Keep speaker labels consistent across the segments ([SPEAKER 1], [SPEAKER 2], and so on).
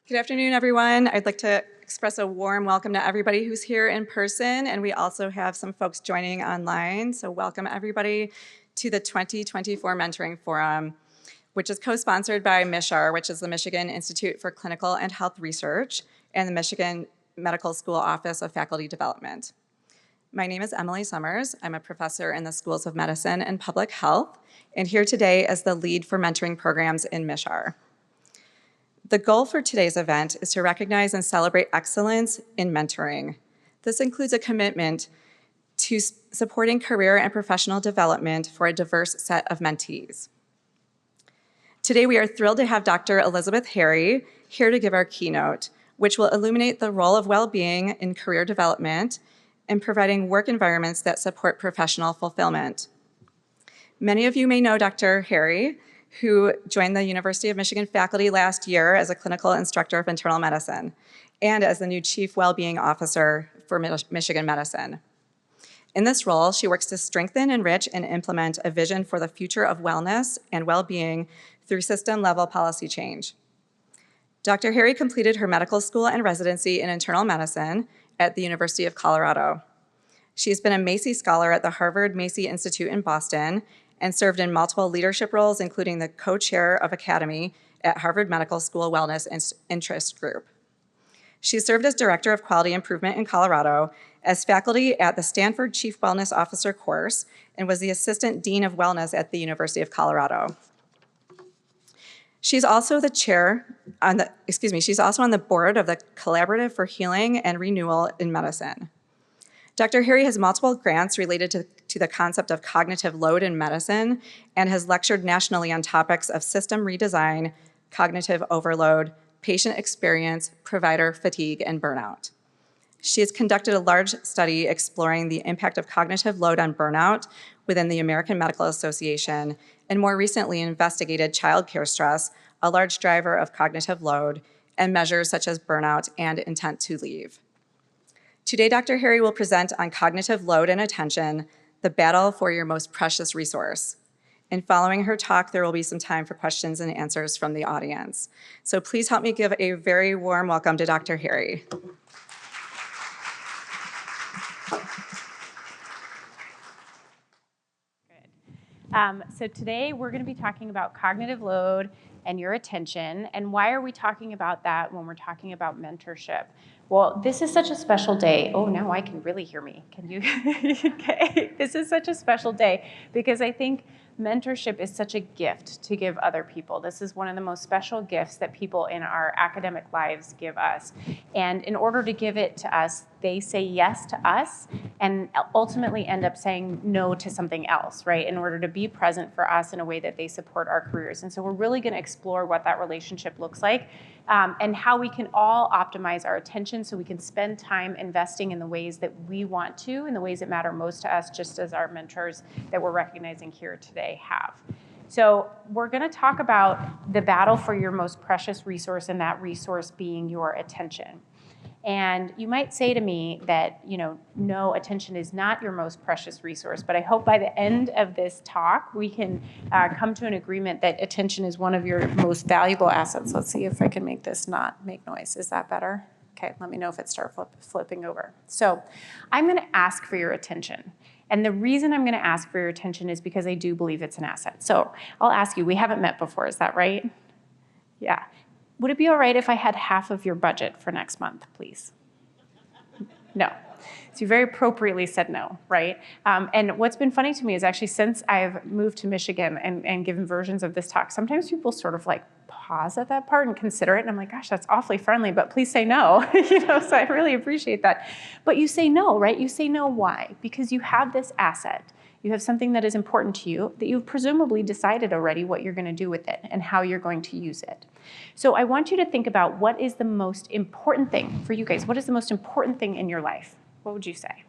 [SPEAKER 1] Good afternoon, everyone. I'd like to express a warm welcome to everybody who's here in person, and we also have some folks joining online. So welcome everybody to the 2024 Mentoring Forum, which is co-sponsored by MICHR, which is the Michigan Institute for Clinical and Health Research, and the Michigan Medical School Office of Faculty Development. My name is Emily Summers. I'm a professor in the Schools of Medicine and Public Health, and here today as the lead for mentoring programs in MICHR. The goal for today's event is to recognize and celebrate excellence in mentoring. This includes a commitment to supporting career and professional development for a diverse set of mentees. Today, we are thrilled to have Dr. Elizabeth Harry here to give our keynote, which will illuminate the role of well-being in career development and providing work environments that support professional fulfillment. Many of you may know Dr. Harry, who joined the University of Michigan faculty last year as a clinical instructor of internal medicine and as the new Chief Wellbeing Officer for Michigan Medicine. In this role, she works to strengthen, enrich, and implement a vision for the future of wellness and well-being through system-level policy change. Dr. Harry completed her medical school and residency in internal medicine at the University of Colorado. She's been a Macy Scholar at the Harvard Macy Institute in Boston and served in multiple leadership roles, including the co-chair of Academy at Harvard Medical School Wellness Interest Group. She served as Director of Quality Improvement in Colorado, as faculty at the Stanford Chief Wellness Officer course, and was the Assistant Dean of Wellness at the University of Colorado. She's also she's also on the board of the Collaborative for Healing and Renewal in Medicine. Dr. Harry has multiple grants related to the concept of cognitive load in medicine and has lectured nationally on topics of system redesign, cognitive overload, patient experience, provider fatigue, and burnout. She has conducted a large study exploring the impact of cognitive load on burnout within the American Medical Association, and more recently investigated childcare stress, a large driver of cognitive load, and measures such as burnout and intent to leave. Today, Dr. Harry will present on cognitive load and attention, the battle for your most precious resource. And following her talk, there will be some time for questions and answers from the audience. So please help me give a very warm welcome to Dr. Harry.
[SPEAKER 2] So today we're going to be talking about cognitive load and your attention. And why are we talking about that when we're talking about mentorship? Well, this is such a special day. Oh, now I can really hear me. Can you? Okay. This is such a special day because I think mentorship is such a gift to give other people. This is one of the most special gifts that people in our academic lives give us. And in order to give it to us, they say yes to us and ultimately end up saying no to something else, right? In order to be present for us in a way that they support our careers. And so we're really going to explore what that relationship looks like and how we can all optimize our attention so we can spend time investing in the ways that we want to, in the ways that matter most to us, just as our mentors that we're recognizing here today have. So we're going to talk about the battle for your most precious resource, and that resource being your attention. And you might say to me that, no, attention is not your most precious resource, but I hope by the end of this talk, we can come to an agreement that attention is one of your most valuable assets. Let's see if I can make this not make noise. Is that better? Okay, let me know if it starts flipping over. So I'm going to ask for your attention. And the reason I'm going to ask for your attention is because I do believe it's an asset. So I'll ask you, we haven't met before, is that right? Yeah. Would it be all right if I had half of your budget for next month, please? No. So you very appropriately said no, right? And what's been funny to me is actually since I've moved to Michigan and given versions of this talk, sometimes people sort of like pause at that part and consider it. And I'm like, gosh, that's awfully friendly, but please say no. So I really appreciate that. But you say no, right? You say no, why? Because you have this asset. You have something that is important to you that you've presumably decided already what you're going to do with it and how you're going to use it. So I want you to think about what is the most important thing for you guys. What is the most important thing in your life? What would you say?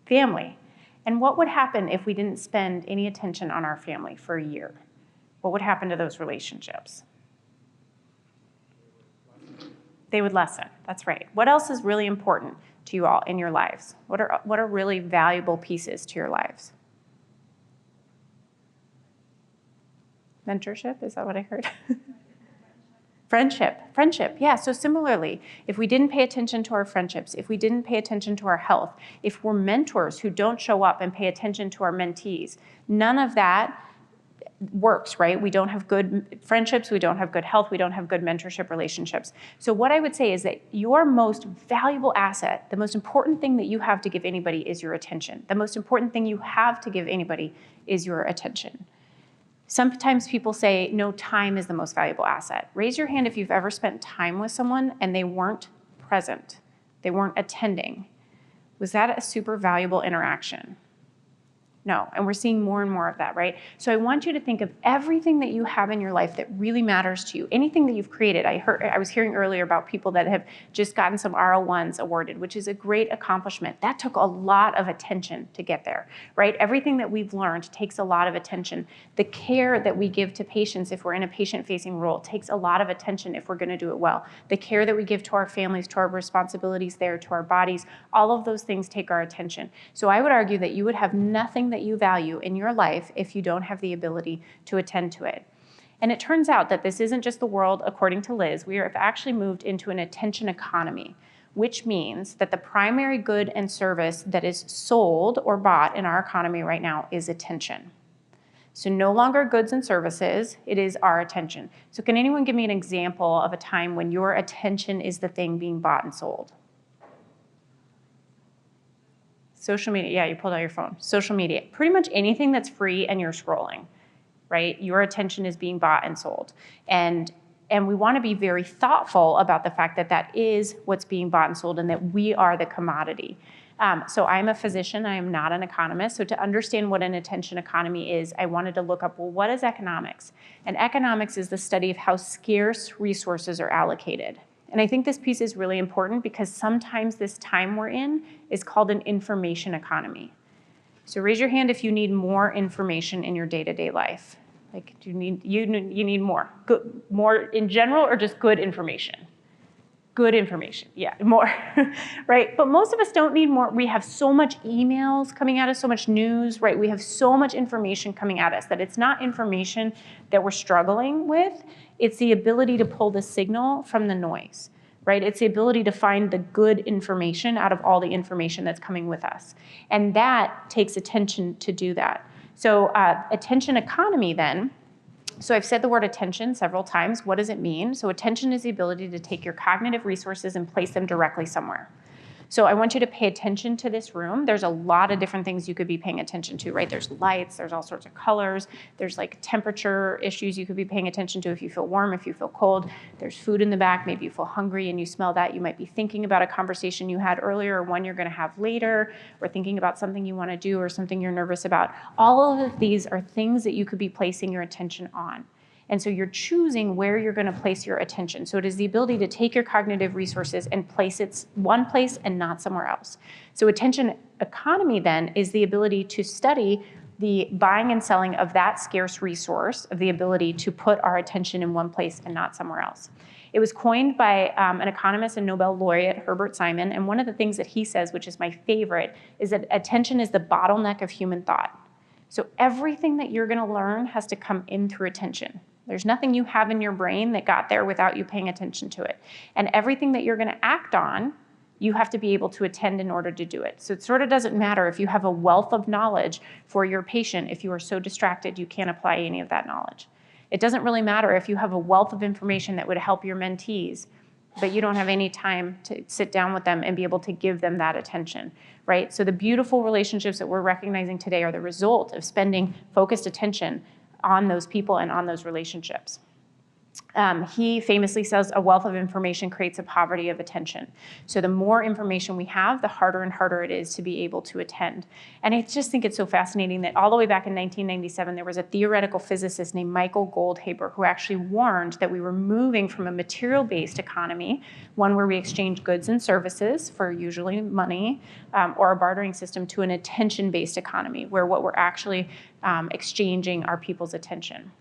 [SPEAKER 2] Family. And what would happen if we didn't spend any attention on our family for a year? What would happen to those relationships? They would lessen. That's right. What else is really important to you all in your lives? What are really valuable pieces to your lives? Mentorship, is that what I heard? Friendship, yeah. So similarly, if we didn't pay attention to our friendships, if we didn't pay attention to our health, if we're mentors who don't show up and pay attention to our mentees, none of that works, right? We don't have good friendships, we don't have good health, we don't have good mentorship relationships. So what I would say is that your most valuable asset, the most important thing that you have to give anybody is your attention. The most important thing you have to give anybody is your attention. Sometimes people say, no, time is the most valuable asset. Raise your hand if you've ever spent time with someone and they weren't present, they weren't attending. Was that a super valuable interaction? No, and we're seeing more and more of that, right? So I want you to think of everything that you have in your life that really matters to you, anything that you've created. I was hearing earlier about people that have just gotten some R01s awarded, which is a great accomplishment. That took a lot of attention to get there, right? Everything that we've learned takes a lot of attention. The care that we give to patients if we're in a patient-facing role takes a lot of attention if we're gonna do it well. The care that we give to our families, to our responsibilities there, to our bodies, all of those things take our attention. So I would argue that you would have nothing that you value in your life if you don't have the ability to attend to it. And it turns out that this isn't just the world, according to Liz. We have actually moved into an attention economy, which means that the primary good and service that is sold or bought in our economy right now is attention. So no longer goods and services, it is our attention. So can anyone give me an example of a time when your attention is the thing being bought and sold? Social media, yeah, you pulled out your phone. Social media, pretty much anything that's free and you're scrolling, right? Your attention is being bought and sold. And we want to be very thoughtful about the fact that that is what's being bought and sold and that we are the commodity. So I'm a physician, I am not an economist. So to understand what an attention economy is, I wanted to look up, well, what is economics? And economics is the study of how scarce resources are allocated. And I think this piece is really important because sometimes this time we're in is called an information economy. So raise your hand if you need more information in your day-to-day life. Like, do you need more? Good, more in general or just good information? Good information, yeah, more, right? But most of us don't need more. We have so much emails coming at us, so much news, right? We have so much information coming at us that it's not information that we're struggling with. It's the ability to pull the signal from the noise, right? It's the ability to find the good information out of all the information that's coming with us. And that takes attention to do that. So attention economy then, so I've said the word attention several times. What does it mean? So attention is the ability to take your cognitive resources and place them directly somewhere. So I want you to pay attention to this room. There's a lot of different things you could be paying attention to, right? There's lights, there's all sorts of colors, there's like temperature issues you could be paying attention to if you feel warm, if you feel cold. There's food in the back, maybe you feel hungry and you smell that. You might be thinking about a conversation you had earlier or one you're gonna have later, or thinking about something you wanna do or something you're nervous about. All of these are things that you could be placing your attention on. And so you're choosing where you're going to place your attention. So it is the ability to take your cognitive resources and place it one place and not somewhere else. So attention economy then is the ability to study the buying and selling of that scarce resource, of the ability to put our attention in one place and not somewhere else. It was coined by an economist and Nobel laureate, Herbert Simon, and one of the things that he says, which is my favorite, is that attention is the bottleneck of human thought. So everything that you're going to learn has to come in through attention. There's nothing you have in your brain that got there without you paying attention to it. And everything that you're going to act on, you have to be able to attend in order to do it. So it sort of doesn't matter if you have a wealth of knowledge for your patient if you are so distracted you can't apply any of that knowledge. It doesn't really matter if you have a wealth of information that would help your mentees, but you don't have any time to sit down with them and be able to give them that attention, right? So the beautiful relationships that we're recognizing today are the result of spending focused attention on those people and on those relationships. He famously says a wealth of information creates a poverty of attention. So the more information we have, the harder and harder it is to be able to attend. And I just think it's so fascinating that all the way back in 1997, there was a theoretical physicist named Michael Goldhaber who actually warned that we were moving from a material-based economy, one where we exchange goods and services for usually money or a bartering system, to an attention-based economy where what we're actually exchanging are people's attention.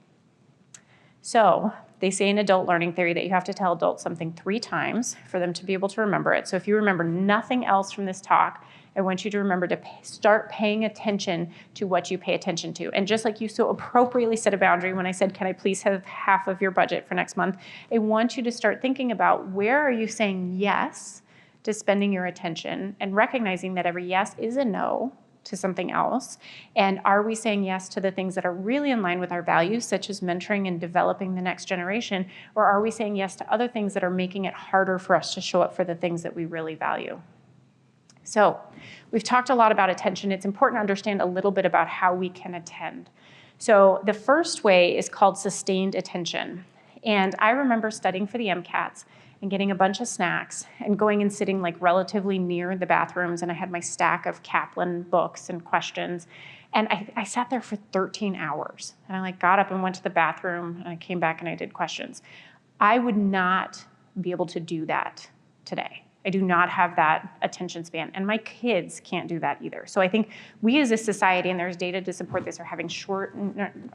[SPEAKER 2] So they say in adult learning theory that you have to tell adults something 3 times for them to be able to remember it. So if you remember nothing else from this talk, I want you to remember to start paying attention to what you pay attention to. And just like you so appropriately set a boundary when I said, can I please have half of your budget for next month? I want you to start thinking about where are you saying yes to spending your attention and recognizing that every yes is a no to something else. And are we saying yes to the things that are really in line with our values, such as mentoring and developing the next generation? Or are we saying yes to other things that are making it harder for us to show up for the things that we really value? So we've talked a lot about attention. It's important to understand a little bit about how we can attend. So the first way is called sustained attention. And I remember studying for the MCATs and getting a bunch of snacks and going and sitting like relatively near the bathrooms, and I had my stack of Kaplan books and questions. And I sat there for 13 hours. And I like got up and went to the bathroom, and I came back and I did questions. I would not be able to do that today. I do not have that attention span, and my kids can't do that either. So I think we as a society, and there's data to support this, are having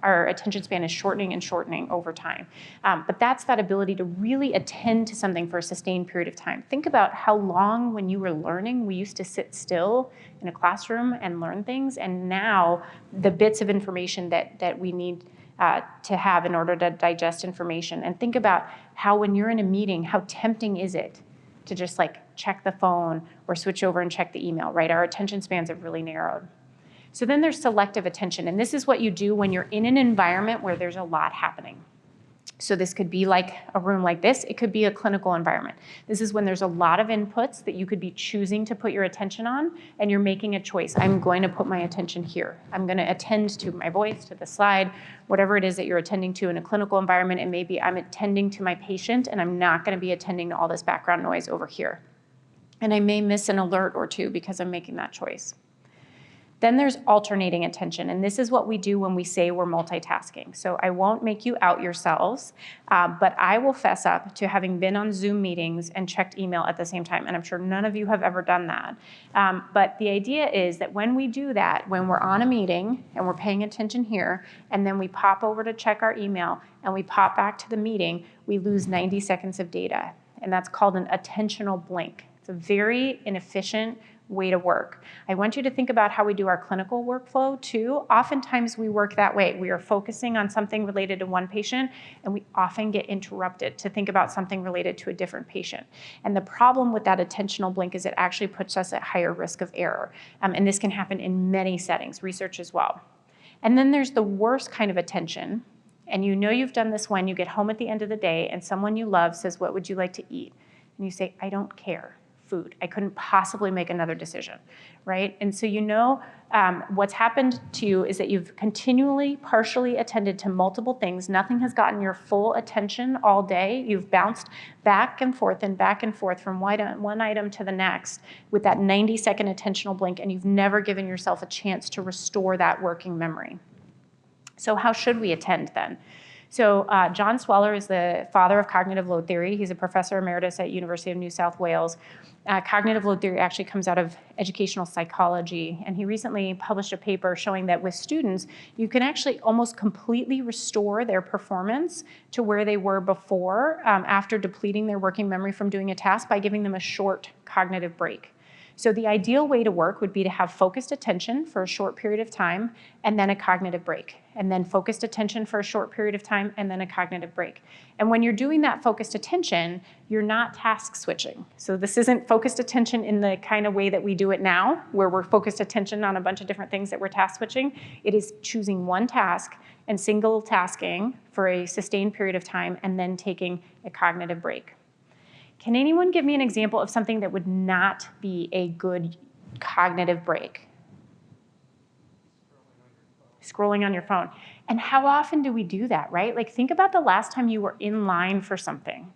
[SPEAKER 2] our attention span is shortening and shortening over time. But that's that ability to really attend to something for a sustained period of time. Think about how long when you were learning, we used to sit still in a classroom and learn things, and now the bits of information that we need to have in order to digest information. And think about how when you're in a meeting, how tempting is it to just like check the phone or switch over and check the email, right? Our attention spans have really narrowed. So then there's selective attention, and this is what you do when you're in an environment where there's a lot happening. So this could be like a room like this. It could be a clinical environment. This is when there's a lot of inputs that you could be choosing to put your attention on, and you're making a choice. I'm going to put my attention here. I'm going to attend to my voice, to the slide, whatever it is that you're attending to in a clinical environment, and maybe I'm attending to my patient, and I'm not going to be attending to all this background noise over here. And I may miss an alert or two because I'm making that choice. Then there's alternating attention, and this is what we do when we say we're multitasking. So I won't make you out yourselves, but I will fess up to having been on Zoom meetings and checked email at the same time, and I'm sure none of you have ever done that. But the idea is that when we do that, when we're on a meeting and we're paying attention here, and then we pop over to check our email and we pop back to the meeting, we lose 90 seconds of data, and that's called an attentional blink. It's a very inefficient way to work. I want you to think about how we do our clinical workflow too. Oftentimes we work that way. We are focusing on something related to one patient, and we often get interrupted to think about something related to a different patient. And the problem with that attentional blink is it actually puts us at higher risk of error. And this can happen in many settings, research as well. And then there's the worst kind of attention. And you know you've done this when you get home at the end of the day and someone you love says, "What would you like to eat?" And you say, "I don't care. Food. I couldn't possibly make another decision," right? And so you know what's happened to you is that you've continually partially attended to multiple things. Nothing has gotten your full attention all day. You've bounced back and forth from one item to the next with that 90-second attentional blink, and you've never given yourself a chance to restore that working memory. So how should we attend then? So John Sweller is the father of cognitive load theory. He's a professor emeritus at University of New South Wales. Cognitive load theory actually comes out of educational psychology, and he recently published a paper showing that with students, you can actually almost completely restore their performance to where they were before after depleting their working memory from doing a task by giving them a short cognitive break. So the ideal way to work would be to have focused attention for a short period of time and then a cognitive break, and then focused attention for a short period of time and then a cognitive break. And when you're doing that focused attention, you're not task switching. So this isn't focused attention in the kind of way that we do it now, where we're focused attention on a bunch of different things that we're task switching. It is choosing one task and single tasking for a sustained period of time and then taking a cognitive break. Can anyone give me an example of something that would not be a good cognitive break? Scrolling on your phone. And how often do we do that, right? Like think about the last time you were in line for something.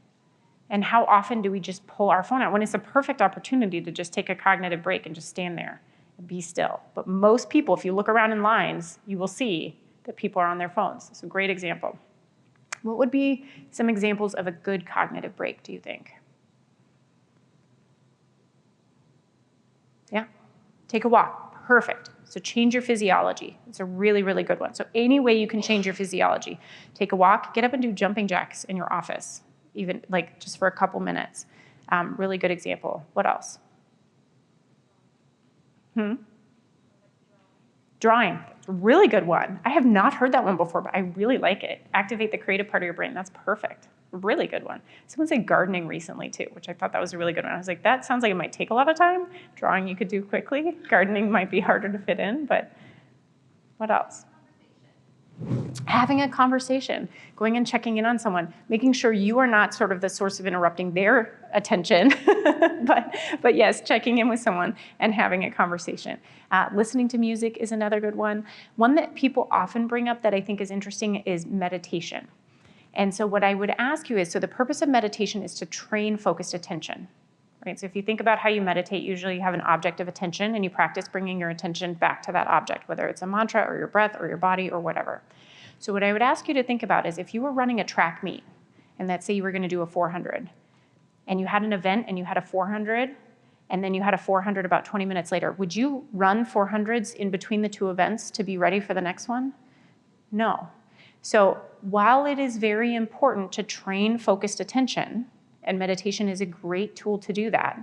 [SPEAKER 2] And how often do we just pull our phone out when it's a perfect opportunity to just take a cognitive break and just stand there and be still. But most people, if you look around in lines, you will see that people are on their phones. It's a great example. What would be some examples of a good cognitive break, do you think? Yeah, take a walk, perfect. So change your physiology. It's a really, really good one. So any way you can change your physiology. Take a walk, get up and do jumping jacks in your office, even like just for a couple minutes. Really good example. What else? Drawing, really good one. I have not heard that one before, but I really like it. Activate the creative part of your brain. That's perfect. Really good one. Someone said gardening recently too, which I thought that was a really good one. I was like, that sounds like it might take a lot of time. Drawing you could do quickly. Gardening might be harder to fit in, but what else? Having a conversation, going and checking in on someone, making sure you are not sort of the source of interrupting their attention, but yes, checking in with someone and having a conversation. Listening to music is another good one. One that people often bring up that I think is interesting is meditation. And so what I would ask you is, so the purpose of meditation is to train focused attention. Right? So if you think about how you meditate, usually you have an object of attention and you practice bringing your attention back to that object, whether it's a mantra or your breath or your body or whatever. So what I would ask you to think about is if you were running a track meet, and let's say you were going to do a 400, and you had an event and you had a 400, and then you had a 400 about 20 minutes later, would you run 400s in between the two events to be ready for the next one? No. So while it is very important to train focused attention, and meditation is a great tool to do that,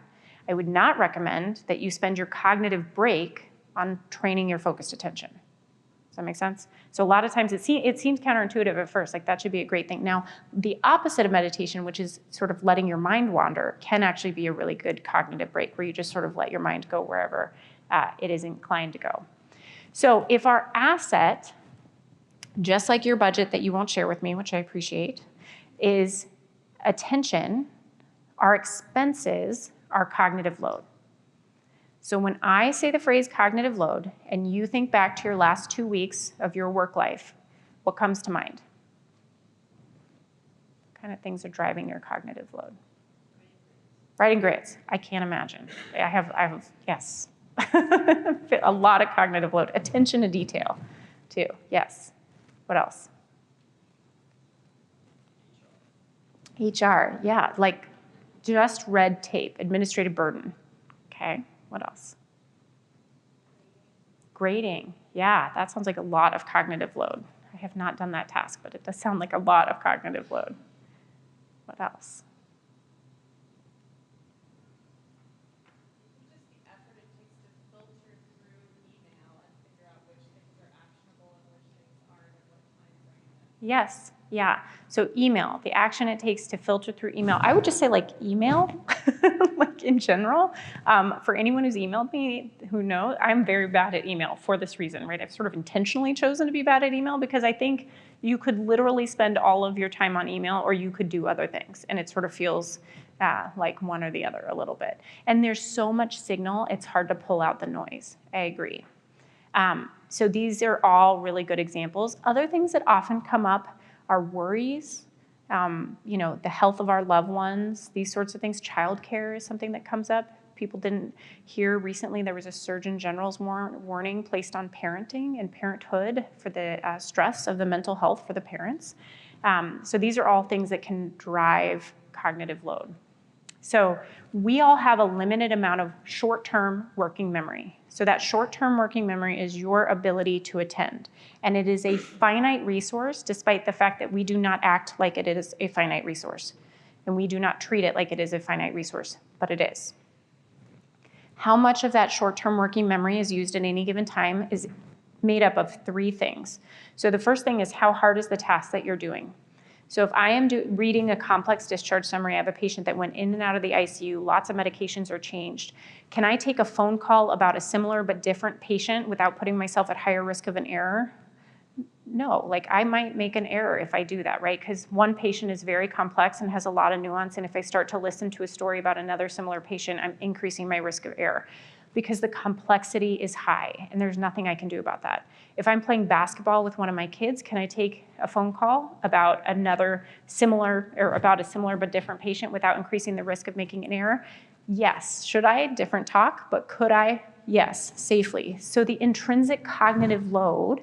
[SPEAKER 2] I would not recommend that you spend your cognitive break on training your focused attention. Does that make sense? So a lot of times it seems counterintuitive at first, like that should be a great thing. Now, the opposite of meditation, which is sort of letting your mind wander, can actually be a really good cognitive break where you just sort of let your mind go wherever it is inclined to go. So if our asset, just like your budget that you won't share with me, which I appreciate, is attention, our expenses are cognitive load. So when I say the phrase cognitive load, and you think back to your last 2 weeks of your work life, what comes to mind? What kind of things are driving your cognitive load? Writing grades. I can't imagine. I have yes. A lot of cognitive load. Attention to detail, too. Yes. What else? HR, yeah, like just red tape, administrative burden. Okay, what else? Grading, yeah, that sounds like a lot of cognitive load. I have not done that task, but it does sound like a lot of cognitive load. What else?
[SPEAKER 1] Just the effort it takes to filter through email and figure out which things are actionable and which things aren't and what time frame.
[SPEAKER 2] Yes, yeah. So email, the action it takes to filter through email. I would just say like email, like in general. For anyone who's emailed me who knows, I'm very bad at email for this reason, right? I've sort of intentionally chosen to be bad at email because I think you could literally spend all of your time on email or you could do other things. And it sort of feels like one or the other a little bit. And there's so much signal, it's hard to pull out the noise. I agree. So these are all really good examples. Other things that often come up are worries, the health of our loved ones, these sorts of things. Childcare is something that comes up. People didn't hear recently there was a Surgeon General's warning placed on parenting and parenthood for the stress of the mental health for the parents. So these are all things that can drive cognitive load. So we all have a limited amount of short-term working memory. So that short-term working memory is your ability to attend. And it is a finite resource, despite the fact that we do not act like it is a finite resource. And we do not treat it like it is a finite resource, but it is. How much of that short-term working memory is used at any given time is made up of 3 things. So the first thing is how hard is the task that you're doing? So if I am reading a complex discharge summary, I have a patient that went in and out of the ICU, lots of medications are changed. Can I take a phone call about a similar but different patient without putting myself at higher risk of an error? No, like I might make an error if I do that, right? Because one patient is very complex and has a lot of nuance, and if I start to listen to a story about another similar patient, I'm increasing my risk of error because the complexity is high, and there's nothing I can do about that. If I'm playing basketball with one of my kids, can I take a phone call about a similar but different patient without increasing the risk of making an error? Yes. Should I? Different talk, but could I? Yes, safely. So the intrinsic cognitive load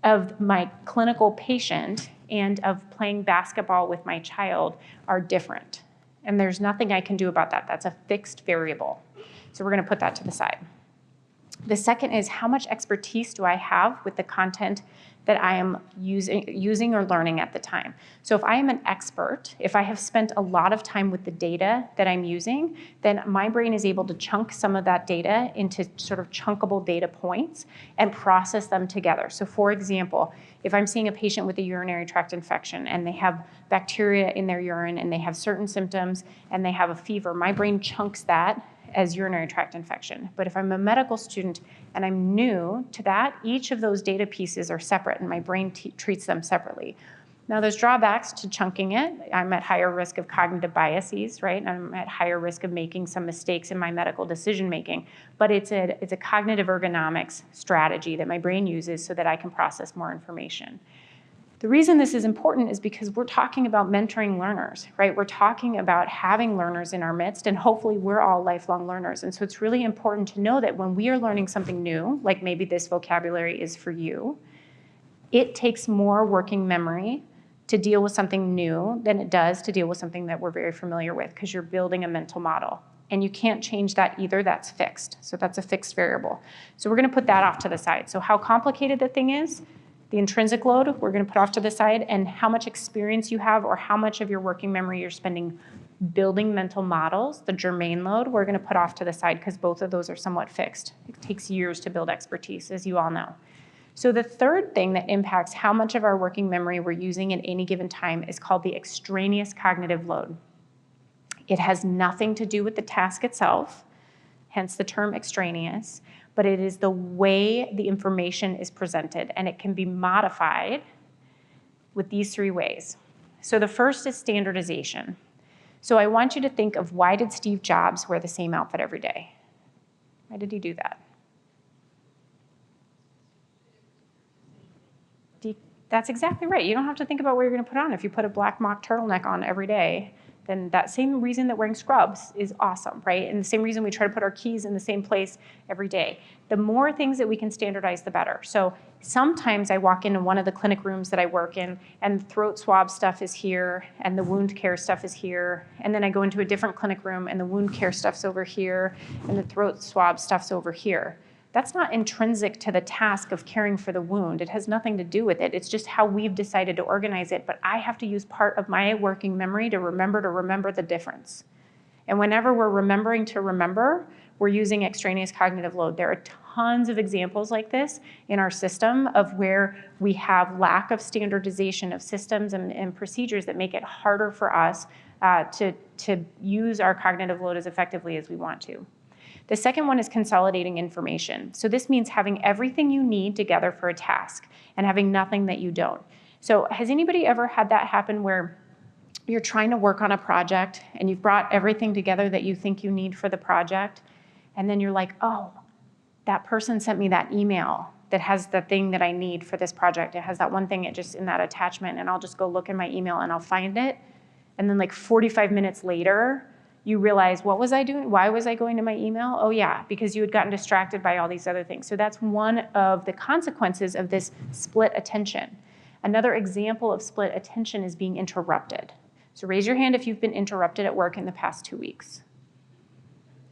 [SPEAKER 2] of my clinical patient and of playing basketball with my child are different. And there's nothing I can do about that. That's a fixed variable. So we're going to put that to the side. The second is how much expertise do I have with the content that I am using or learning at the time. So if I am an expert, if I have spent a lot of time with the data that I'm using, then my brain is able to chunk some of that data into sort of chunkable data points and process them together. So for example, if I'm seeing a patient with a urinary tract infection and they have bacteria in their urine and they have certain symptoms and they have a fever, my brain chunks that as urinary tract infection. But if I'm a medical student and I'm new to that, each of those data pieces are separate and my brain treats them separately. Now there's drawbacks to chunking it. I'm at higher risk of cognitive biases, right? I'm at higher risk of making some mistakes in my medical decision making, but it's a cognitive ergonomics strategy that my brain uses so that I can process more information. The reason this is important is because we're talking about mentoring learners, right? We're talking about having learners in our midst, and hopefully we're all lifelong learners. And so it's really important to know that when we are learning something new, like maybe this vocabulary is for you, it takes more working memory to deal with something new than it does to deal with something that we're very familiar with, because you're building a mental model. And you can't change that either, that's fixed. So that's a fixed variable. So we're gonna put that off to the side. So how complicated the thing is, the intrinsic load, we're gonna put off to the side, and how much experience you have or how much of your working memory you're spending building mental models, the germane load, we're gonna put off to the side because both of those are somewhat fixed. It takes years to build expertise, as you all know. So the third thing that impacts how much of our working memory we're using at any given time is called the extraneous cognitive load. It has nothing to do with the task itself, hence the term extraneous, but it is the way the information is presented, and it can be modified with these three ways. So the first is standardization. So I want you to think of, why did Steve Jobs wear the same outfit every day? Why did he do that? That's exactly right. You don't have to think about what you're gonna put on. If you put a black mock turtleneck on every day, then that same reason that wearing scrubs is awesome, right? And the same reason we try to put our keys in the same place every day. The more things that we can standardize, the better. So sometimes I walk into one of the clinic rooms that I work in, and the throat swab stuff is here, and the wound care stuff is here. And then I go into a different clinic room, and the wound care stuff's over here, and the throat swab stuff's over here. That's not intrinsic to the task of caring for the wound. It has nothing to do with it. It's just how we've decided to organize it, but I have to use part of my working memory to remember the difference. And whenever we're remembering to remember, we're using extraneous cognitive load. There are tons of examples like this in our system of where we have lack of standardization of systems and procedures that make it harder for us to use our cognitive load as effectively as we want to. The second one is consolidating information. So this means having everything you need together for a task and having nothing that you don't. So has anybody ever had that happen where you're trying to work on a project and you've brought everything together that you think you need for the project, and then you're like, oh, that person sent me that email that has the thing that I need for this project. It has that one thing just in that attachment, and I'll just go look in my email and I'll find it. And then like 45 minutes later, you realize, what was I doing? Why was I going to my email? Oh yeah, because you had gotten distracted by all these other things. So that's one of the consequences of this split attention. Another example of split attention is being interrupted. So raise your hand if you've been interrupted at work in the past 2 weeks.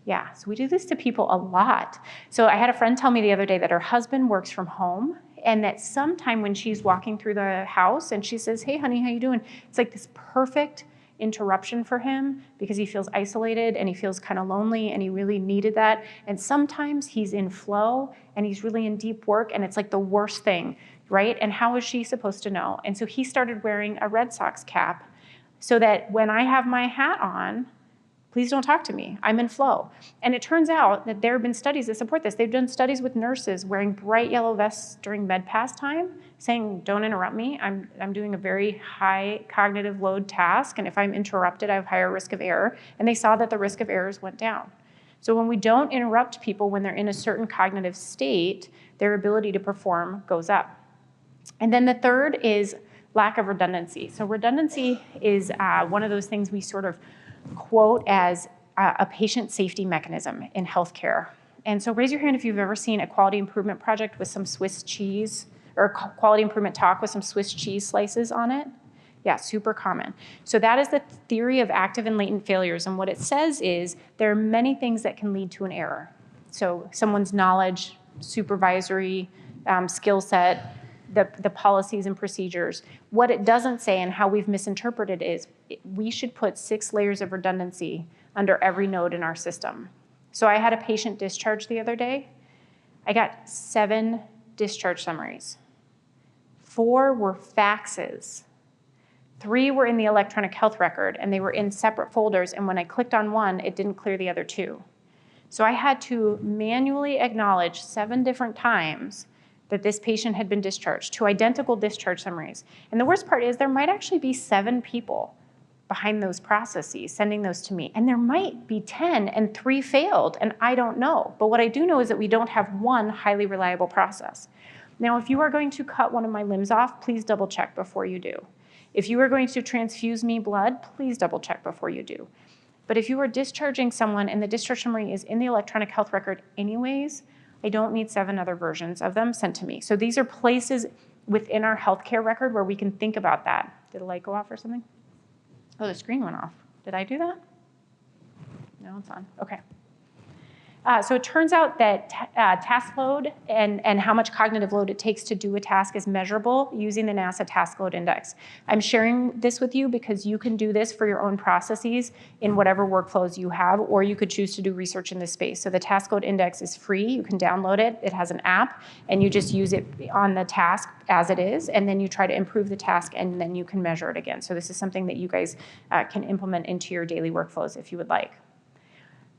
[SPEAKER 2] Yeah, so we do this to people a lot. So I had a friend tell me the other day that her husband works from home, and that sometime when she's walking through the house and she says, hey honey, how you doing? It's like this perfect interruption for him because he feels isolated and he feels kind of lonely and he really needed that. And sometimes he's in flow and he's really in deep work and it's like the worst thing, right? And how is she supposed to know? And so he started wearing a Red Sox cap so that when I have my hat on, please don't talk to me. I'm in flow. And it turns out that there have been studies that support this. They've done studies with nurses wearing bright yellow vests during med pass time, saying, don't interrupt me. I'm doing a very high cognitive load task, and if I'm interrupted, I have higher risk of error. And they saw that the risk of errors went down. So when we don't interrupt people when they're in a certain cognitive state, their ability to perform goes up. And then the third is lack of redundancy. So redundancy is one of those things we sort of quote as a patient safety mechanism in healthcare. And so raise your hand if you've ever seen a quality improvement project with some Swiss cheese, or a quality improvement talk with some Swiss cheese slices on it. Yeah, super common. So that is the theory of active and latent failures. And what it says is there are many things that can lead to an error. So someone's knowledge, supervisory skill set, the policies and procedures. What it doesn't say and how we've misinterpreted is we should put 6 layers of redundancy under every node in our system. So I had a patient discharge the other day. I got 7 discharge summaries. 4 were faxes. 3 were in the electronic health record, and they were in separate folders, and when I clicked on one, it didn't clear the other 2. So I had to manually acknowledge 7 different times that this patient had been discharged, 2 identical discharge summaries. And the worst part is there might actually be 7 people behind those processes sending those to me, and there might be 10 and 3 failed, and I don't know. But what I do know is that we don't have one highly reliable process. Now, if you are going to cut one of my limbs off, please double check before you do. If you are going to transfuse me blood, please double check before you do. But if you are discharging someone and the discharge summary is in the electronic health record anyways, I don't need 7 other versions of them sent to me. So these are places within our healthcare record where we can think about that. Did a light go off or something? Oh, the screen went off. Did I do that? No, it's on. Okay. So it turns out that task load and how much cognitive load it takes to do a task is measurable using the NASA Task Load Index. I'm sharing this with you because you can do this for your own processes in whatever workflows you have, or you could choose to do research in this space. So the Task Load Index is free. You can download it. It has an app, and you just use it on the task as it is, and then you try to improve the task, and then you can measure it again. So this is something that you guys can implement into your daily workflows if you would like.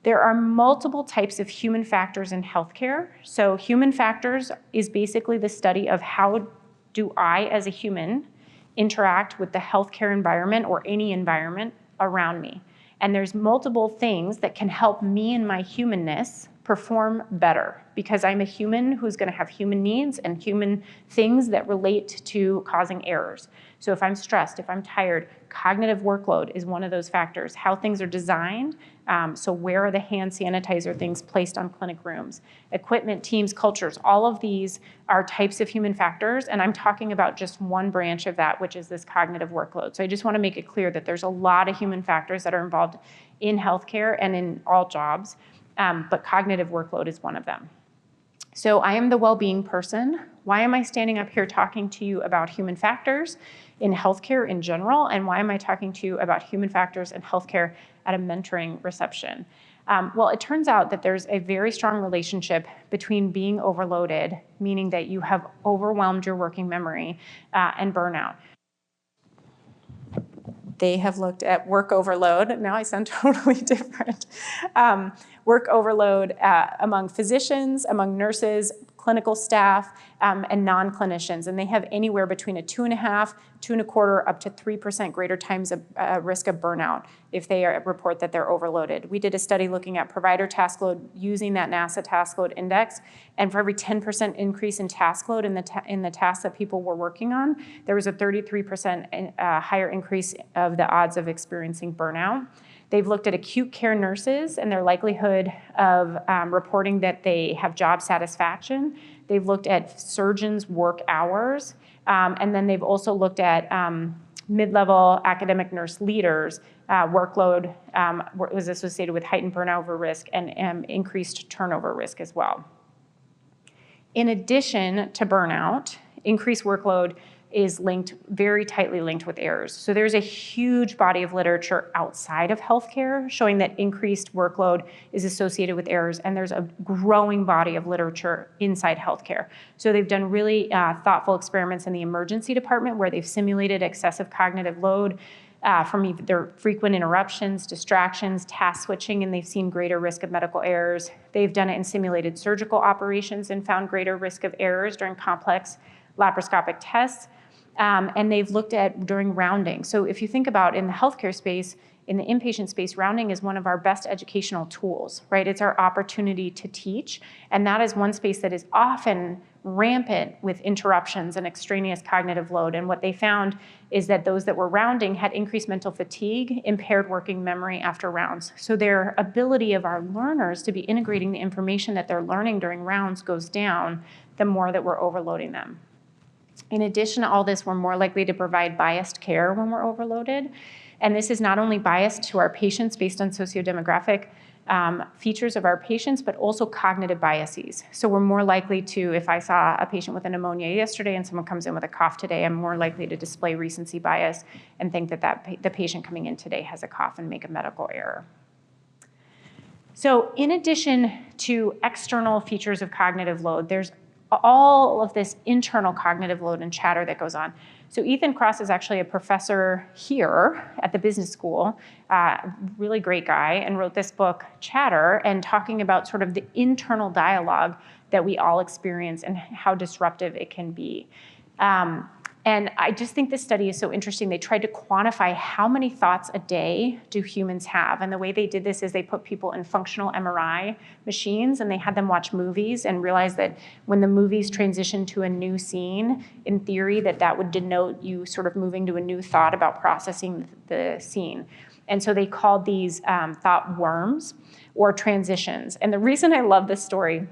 [SPEAKER 2] There are multiple types of human factors in healthcare. So human factors is basically the study of how do I, as a human, interact with the healthcare environment or any environment around me. And there's multiple things that can help me and my humanness perform better because I'm a human who's going to have human needs and human things that relate to causing errors. So if I'm stressed, if I'm tired, cognitive workload is one of those factors. How things are designed, so where are the hand sanitizer things placed on clinic rooms, equipment, teams, cultures, all of these are types of human factors, and I'm talking about just one branch of that, which is this cognitive workload. So I just want to make it clear that there's a lot of human factors that are involved in healthcare and in all jobs, but cognitive workload is one of them. So I am the well-being person. Why am I standing up here talking to you about human factors in healthcare in general? And why am I talking to you about human factors in healthcare at a mentoring reception? Well, it turns out that there's a very strong relationship between being overloaded, meaning that you have overwhelmed your working memory, and burnout. They have looked at work overload. Now I sound totally different. Work overload among physicians, among nurses, clinical staff, and non-clinicians. And they have anywhere between a 2.5, 2.25, up to 3% greater times of risk of burnout if they report that they're overloaded. We did a study looking at provider task load using that NASA Task Load Index. And for every 10% increase in task load in the tasks that people were working on, there was a 33% higher increase of the odds of experiencing burnout. They've looked at acute care nurses and their likelihood of reporting that they have job satisfaction. They've looked at surgeons' work hours. And then they've also looked at mid-level academic nurse leaders' workload was associated with heightened burnout risk and increased turnover risk as well. In addition to burnout, increased workload is very tightly linked with errors. So there's a huge body of literature outside of healthcare showing that increased workload is associated with errors, and there's a growing body of literature inside healthcare. So they've done really thoughtful experiments in the emergency department where they've simulated excessive cognitive load from either frequent interruptions, distractions, task switching, and they've seen greater risk of medical errors. They've done it in simulated surgical operations and found greater risk of errors during complex laparoscopic tests. And they've looked at during rounding. So if you think about in the healthcare space, in the inpatient space, rounding is one of our best educational tools, right? It's our opportunity to teach. And that is one space that is often rampant with interruptions and extraneous cognitive load. And what they found is that those that were rounding had increased mental fatigue, impaired working memory after rounds. So their ability of our learners to be integrating the information that they're learning during rounds goes down the more that we're overloading them. In addition to all this, we're more likely to provide biased care when we're overloaded. And this is not only biased to our patients based on sociodemographic features of our patients, but also cognitive biases. So we're more likely to, if I saw a patient with a pneumonia yesterday and someone comes in with a cough today, I'm more likely to display recency bias and think that the patient coming in today has a cough and make a medical error. So in addition to external features of cognitive load, there's all of this internal cognitive load and chatter that goes on. So Ethan Kross is actually a professor here at the business school, really great guy, and wrote this book, Chatter, and talking about sort of the internal dialogue that we all experience and how disruptive it can be. And I just think this study is so interesting. They tried to quantify how many thoughts a day do humans have. And the way they did this is they put people in functional MRI machines and they had them watch movies and realized that when the movies transitioned to a new scene, in theory, that would denote you sort of moving to a new thought about processing the scene. And so they called these thought worms or transitions. And the reason I love this story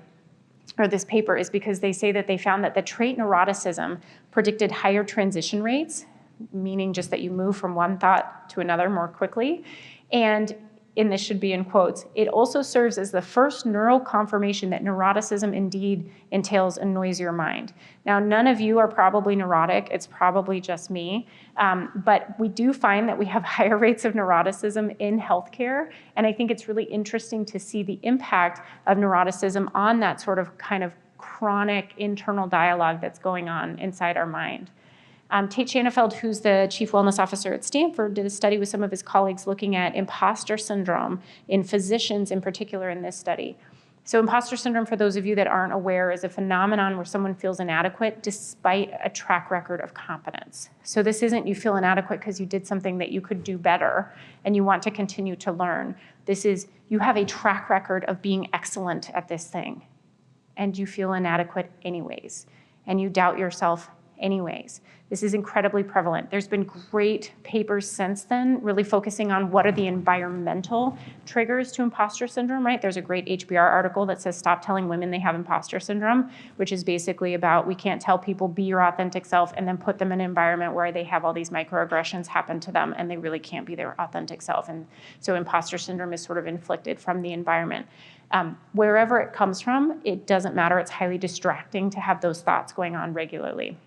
[SPEAKER 2] or this paper is because they say that they found that the trait neuroticism predicted higher transition rates, meaning just that you move from one thought to another more quickly. And this should be in quotes, it also serves as the first neural confirmation that neuroticism indeed entails a noisier mind. Now, none of you are probably neurotic. It's probably just me. But we do find that we have higher rates of neuroticism in healthcare. And I think it's really interesting to see the impact of neuroticism on that sort of kind of chronic internal dialogue that's going on inside our mind. Tate Shanafeld, who's the chief wellness officer at Stanford, did a study with some of his colleagues looking at imposter syndrome in physicians in particular in this study. So imposter syndrome, for those of you that aren't aware, is a phenomenon where someone feels inadequate despite a track record of competence. So this isn't you feel inadequate because you did something that you could do better and you want to continue to learn. This is you have a track record of being excellent at this thing and you feel inadequate anyways, and you doubt yourself anyways. This is incredibly prevalent. There's been great papers since then really focusing on what are the environmental triggers to imposter syndrome, right? There's a great HBR article that says stop telling women they have imposter syndrome, which is basically about we can't tell people be your authentic self and then put them in an environment where they have all these microaggressions happen to them and they really can't be their authentic self. And so imposter syndrome is sort of inflicted from the environment. Wherever it comes from, it doesn't matter. It's highly distracting to have those thoughts going on regularly.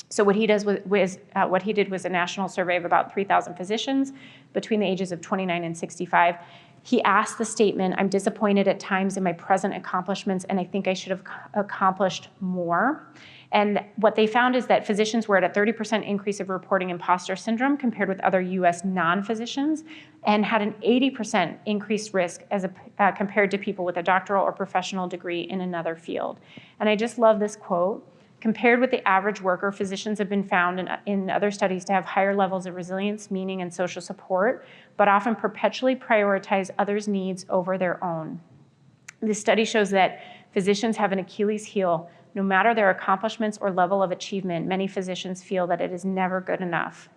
[SPEAKER 2] So what he did was a national survey of about 3,000 physicians between the ages of 29 and 65. He asked the statement, I'm disappointed at times in my present accomplishments and I think I should have accomplished more. And what they found is that physicians were at a 30% increase of reporting imposter syndrome compared with other US non-physicians and had an 80% increased risk compared to people with a doctoral or professional degree in another field. And I just love this quote. Compared with the average worker, physicians have been found in other studies to have higher levels of resilience, meaning, and social support, but often perpetually prioritize others' needs over their own. This study shows that physicians have an Achilles heel. No matter their accomplishments or level of achievement, many physicians feel that it is never good enough.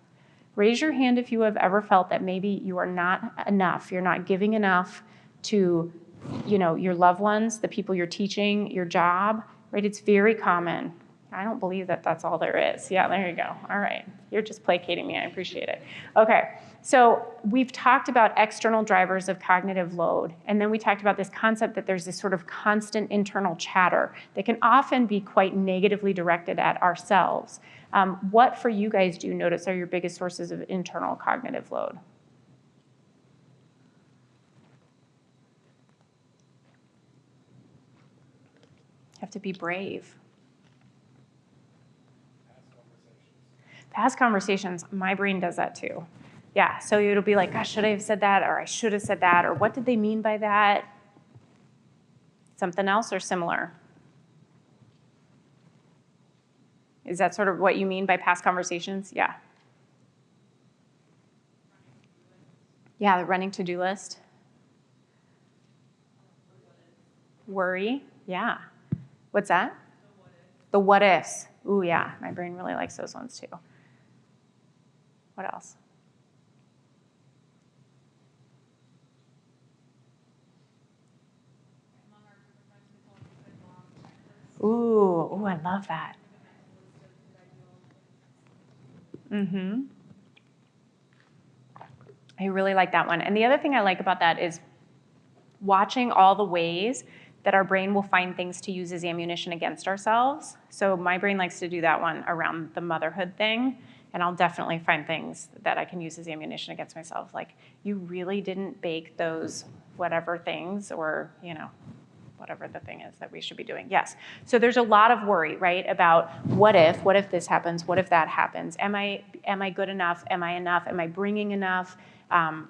[SPEAKER 2] Raise your hand if you have ever felt that maybe you are not enough, you're not giving enough to, your loved ones, the people you're teaching, your job, right? It's very common. I don't believe that that's all there is. Yeah, there you go. All right. You're just placating me. I appreciate it. Okay. So we've talked about external drivers of cognitive load. And then we talked about this concept that there's this sort of constant internal chatter that can often be quite negatively directed at ourselves. What for you guys do you notice are your biggest sources of internal cognitive load? You have to be brave. Past conversations, my brain does that too. Yeah, so it'll be like, gosh, should I have said that? Or I should have said that? Or what did they mean by that? Something else or similar? Is that sort of what you mean by past conversations? Yeah. Yeah, the running to-do list. Worry, yeah. What's that? The what ifs. Ooh, yeah, my brain really likes those ones too. What else? Ooh, I love that. Mm-hmm. I really like that one. And the other thing I like about that is watching all the ways that our brain will find things to use as ammunition against ourselves. So my brain likes to do that one around the motherhood thing, and I'll definitely find things that I can use as ammunition against myself. Like, you really didn't bake those whatever things, or, whatever the thing is that we should be doing. Yes. So there's a lot of worry, right, about what if this happens, what if that happens? Am I good enough? Am I enough? Am I bringing enough?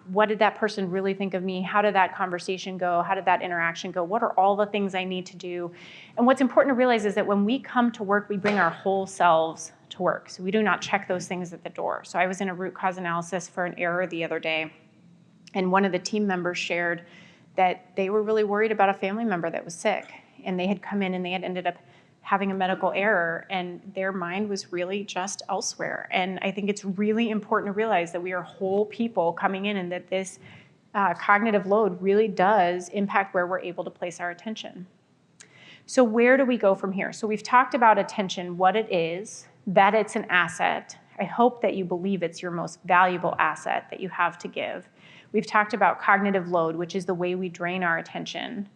[SPEAKER 2] What did that person really think of me? How did that conversation go? How did that interaction go? What are all the things I need to do? And what's important to realize is that when we come to work, we bring our whole selves to work. So we do not check those things at the door. So I was in a root cause analysis for an error the other day, and one of the team members shared that they were really worried about a family member that was sick, and they had come in and they had ended up having a medical error, and their mind was really just elsewhere. And I think it's really important to realize that we are whole people coming in, and that this cognitive load really does impact where we're able to place our attention. So where do we go from here? So we've talked about attention, what it is, that it's an asset. I hope that you believe it's your most valuable asset that you have to give. We've talked about cognitive load, which is the way we drain our attention.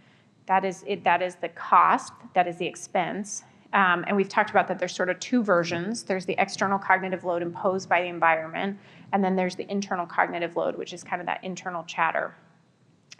[SPEAKER 2] That is the cost, that is the expense. And we've talked about that there's sort of two versions. There's the external cognitive load imposed by the environment, and then there's the internal cognitive load, which is kind of that internal chatter.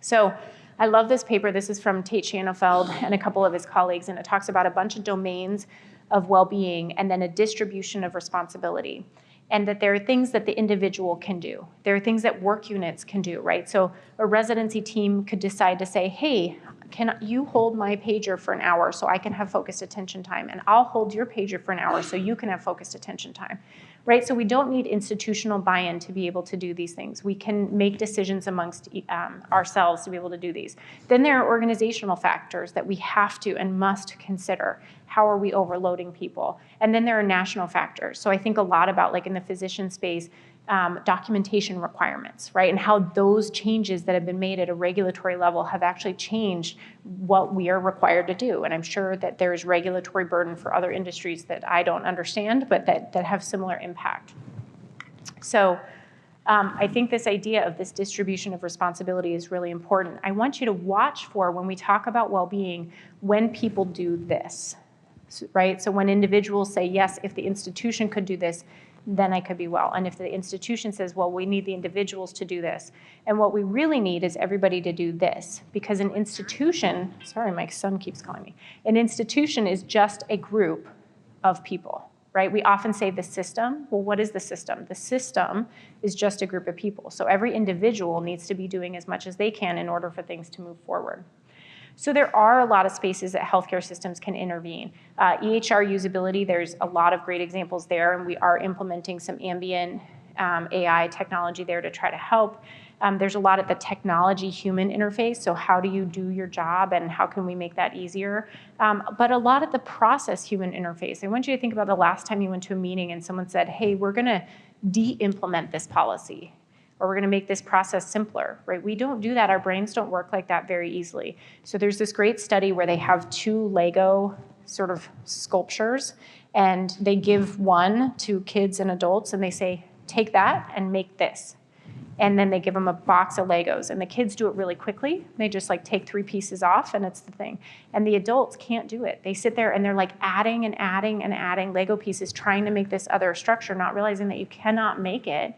[SPEAKER 2] So I love this paper. This is from Tate Shanafeld and a couple of his colleagues, and it talks about a bunch of domains of well-being and then a distribution of responsibility. And that there are things that the individual can do. There are things that work units can do, right? So a residency team could decide to say, hey, can you hold my pager for an hour so I can have focused attention time? And I'll hold your pager for an hour so you can have focused attention time, right? So we don't need institutional buy-in to be able to do these things. We can make decisions amongst ourselves to be able to do these. Then there are organizational factors that we have to and must consider. How are we overloading people? And then there are national factors. So I think a lot about, like in the physician space, documentation requirements, right? And how those changes that have been made at a regulatory level have actually changed what we are required to do. And I'm sure that there is regulatory burden for other industries that I don't understand, but that have similar impact. So I think this idea of this distribution of responsibility is really important. I want you to watch for, when we talk about well-being, when people do this, right? So when individuals say, yes, if the institution could do this, then I could be well. And if the institution says, well, we need the individuals to do this. And what we really need is everybody to do this. Because an institution, sorry, my son keeps calling me. An institution is just a group of people, right? We often say the system. Well, what is the system? The system is just a group of people. So every individual needs to be doing as much as they can in order for things to move forward. So there are a lot of spaces that healthcare systems can intervene. EHR usability, there's a lot of great examples there, and we are implementing some ambient AI technology there to try to help. There's a lot at the technology-human interface, so how do you do your job and how can we make that easier? But a lot at the process-human interface. I want you to think about the last time you went to a meeting and someone said, hey, we're gonna de-implement this policy, or we're gonna make this process simpler, right? We don't do that. Our brains don't work like that very easily. So there's this great study where they have two Lego sort of sculptures, and they give one to kids and adults, and they say, take that and make this. And then they give them a box of Legos, and the kids do it really quickly. They just like take 3 pieces off, and it's the thing. And the adults can't do it. They sit there and they're like adding and adding and adding Lego pieces, trying to make this other structure, not realizing that you cannot make it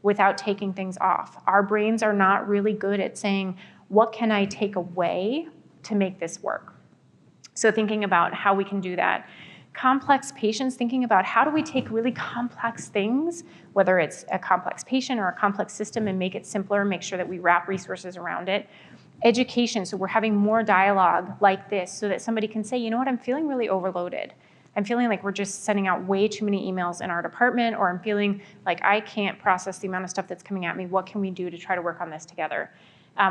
[SPEAKER 2] without taking things off. Our brains are not really good at saying, what can I take away to make this work? So thinking about how we can do that. Complex patients, thinking about how do we take really complex things, whether it's a complex patient or a complex system, and make it simpler, make sure that we wrap resources around it. Education, so we're having more dialogue like this so that somebody can say, you know what, I'm feeling really overloaded. I'm feeling like we're just sending out way too many emails in our department, or I'm feeling like I can't process the amount of stuff that's coming at me. What can we do to try to work on this together?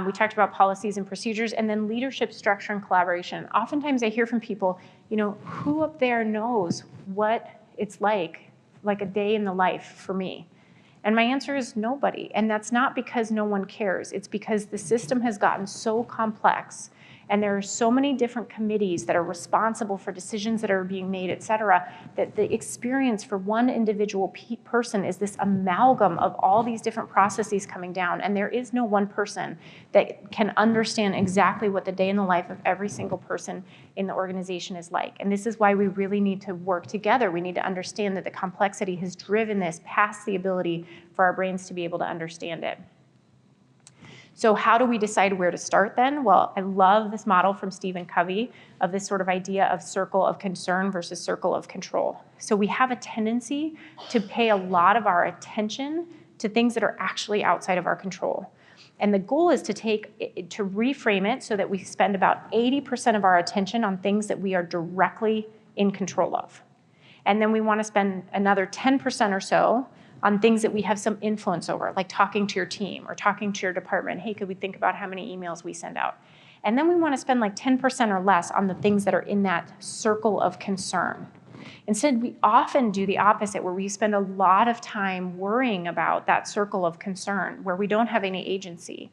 [SPEAKER 2] We talked about policies and procedures, and then leadership, structure, and collaboration. Oftentimes I hear from people, you know, who up there knows what it's like a day in the life for me? And my answer is nobody. And that's not because no one cares. It's because the system has gotten so complex And there are so many different committees that are responsible for decisions that are being made, et cetera, that the experience for one individual person is this amalgam of all these different processes coming down. And there is no one person that can understand exactly what the day in the life of every single person in the organization is like. And this is why we really need to work together. We need to understand that the complexity has driven this past the ability for our brains to be able to understand it. So how do we decide where to start then? Well, I love this model from Stephen Covey of this sort of idea of circle of concern versus circle of control. So we have a tendency to pay a lot of our attention to things that are actually outside of our control. And the goal is to reframe it so that we spend about 80% of our attention on things that we are directly in control of. And then we want to spend another 10% or so on things that we have some influence over, like talking to your team or talking to your department. Hey, could we think about how many emails we send out? And then we want to spend like 10% or less on the things that are in that circle of concern. Instead, we often do the opposite, where we spend a lot of time worrying about that circle of concern, where we don't have any agency.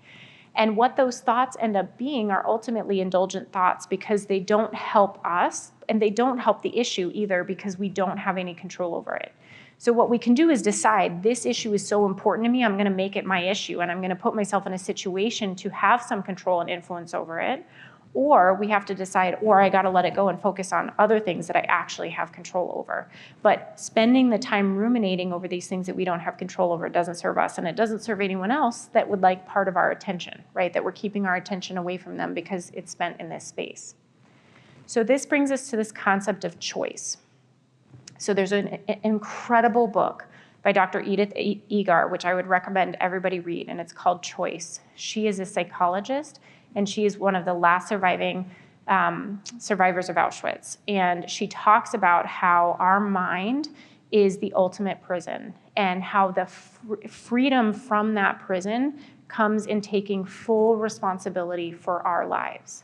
[SPEAKER 2] And what those thoughts end up being are ultimately indulgent thoughts, because they don't help us, and they don't help the issue either, because we don't have any control over it. So what we can do is decide, this issue is so important to me, I'm going to make it my issue, and I'm going to put myself in a situation to have some control and influence over it. Or we have to decide, or I got to let it go and focus on other things that I actually have control over. But spending the time ruminating over these things that we don't have control over doesn't serve us, and it doesn't serve anyone else that would like part of our attention, right? That we're keeping our attention away from them because it's spent in this space. So this brings us to this concept of choice. So there's an incredible book by Dr. Edith Egar, which I would recommend everybody read, and it's called Choice. She is a psychologist, and she is one of the last surviving survivors of Auschwitz. And she talks about how our mind is the ultimate prison, and how the freedom from that prison comes in taking full responsibility for our lives.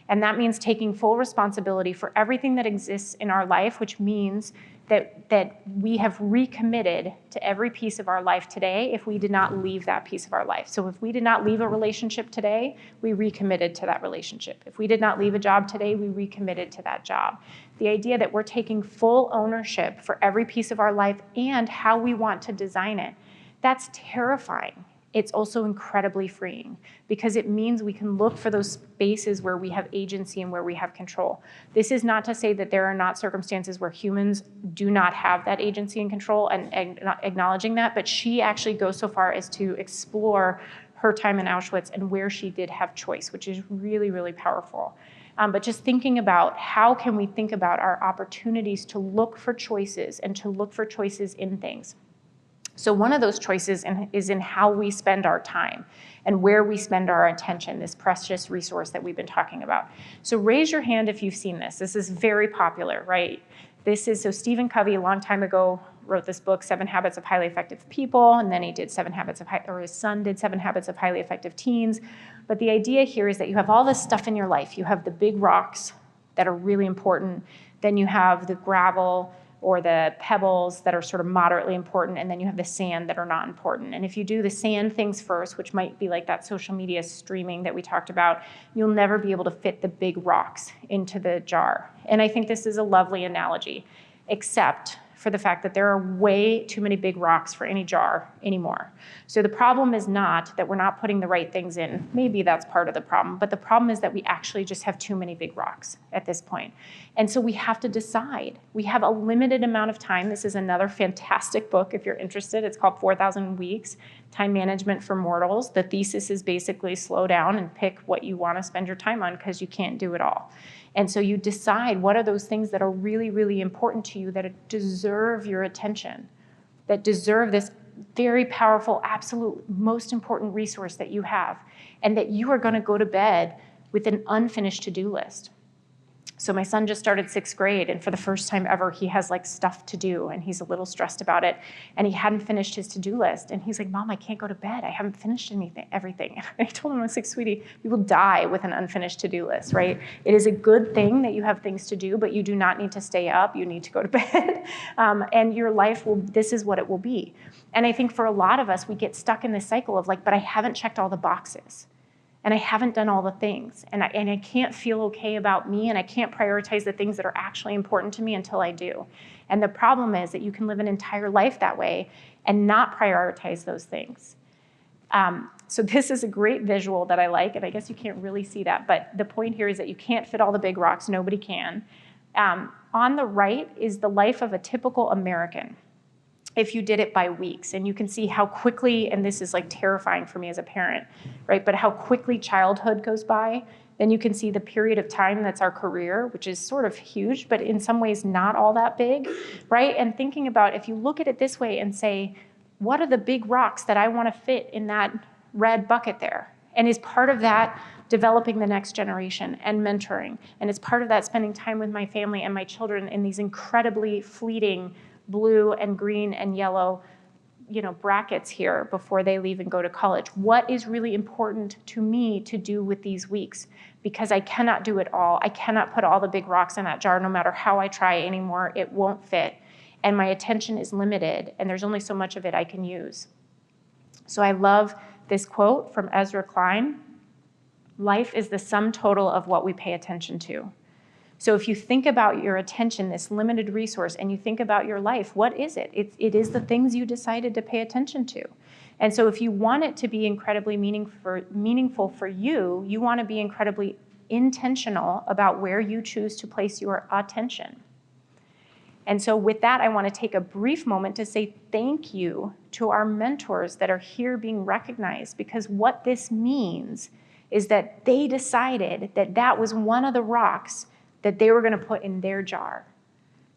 [SPEAKER 2] And that means taking full responsibility for everything that exists in our life, which means that we have recommitted to every piece of our life today if we did not leave that piece of our life. So if we did not leave a relationship today, we recommitted to that relationship. If we did not leave a job today, we recommitted to that job. The idea that we're taking full ownership for every piece of our life and how we want to design it, that's terrifying. It's also incredibly freeing, because it means we can look for those spaces where we have agency and where we have control. This is not to say that there are not circumstances where humans do not have that agency and control, and acknowledging that, but she actually goes so far as to explore her time in Auschwitz and where she did have choice, which is really, really powerful. But just thinking about how can we think about our opportunities to look for choices and to look for choices in things. So one of those choices is in how we spend our time and where we spend our attention, this precious resource that we've been talking about. So raise your hand if you've seen this. This is very popular, right? So Stephen Covey, a long time ago, wrote this book, 7 Habits of Highly Effective People, and then he did his son did 7 Habits of Highly Effective Teens. But the idea here is that you have all this stuff in your life. You have the big rocks that are really important. Then you have the gravel or the pebbles that are sort of moderately important, and then you have the sand that are not important. And if you do the sand things first, which might be like that social media streaming that we talked about, you'll never be able to fit the big rocks into the jar. And I think this is a lovely analogy, except for the fact that there are way too many big rocks for any jar anymore. So the problem is not that we're not putting the right things in. Maybe that's part of the problem, but the problem is that we actually just have too many big rocks at this point. And so we have to decide. We have a limited amount of time. This is another fantastic book if you're interested. It's called 4,000 Weeks, Time Management for Mortals. The thesis is basically slow down and pick what you want to spend your time on, because you can't do it all. And so you decide what are those things that are really, really important to you, that deserve your attention, that deserve this very powerful, absolute, most important resource that you have, and that you are going to go to bed with an unfinished to-do list. So my son just started 6th grade, and for the first time ever, he has like stuff to do, and he's a little stressed about it, and he hadn't finished his to-do list, and he's like, Mom, I can't go to bed. I haven't finished everything. And I told him, I was like, sweetie, people die with an unfinished to-do list, right? It is a good thing that you have things to do, but you do not need to stay up. You need to go to bed, and your life this is what it will be. And I think for a lot of us, we get stuck in this cycle of like, but I haven't checked all the boxes. and I haven't done all the things, and I can't feel okay about me, and I can't prioritize the things that are actually important to me until I do. And the problem is that you can live an entire life that way and not prioritize those things. So this is a great visual that I like, and I guess you can't really see that, but the point here is that you can't fit all the big rocks. Nobody can. On the right is the life of a typical American, if you did it by weeks. And you can see how quickly, and this is like terrifying for me as a parent, right? But how quickly childhood goes by. Then you can see the period of time that's our career, which is sort of huge, but in some ways not all that big, right? And thinking about, if you look at it this way and say, what are the big rocks that I want to fit in that red bucket there? And is part of that developing the next generation and mentoring? And is part of that spending time with my family and my children in these incredibly fleeting blue and green and yellow, brackets here before they leave and go to college? What is really important to me to do with these weeks? Because I cannot do it all. I cannot put all the big rocks in that jar no matter how I try anymore. It won't fit. And my attention is limited, and there's only so much of it I can use. So I love this quote from Ezra Klein: "Life is the sum total of what we pay attention to." So if you think about your attention, this limited resource, and you think about your life, what is it? It is the things you decided to pay attention to. And so if you want it to be incredibly meaningful for you, you want to be incredibly intentional about where you choose to place your attention. And so with that, I want to take a brief moment to say thank you to our mentors that are here being recognized, because what this means is that they decided that that was one of the rocks that they were going to put in their jar.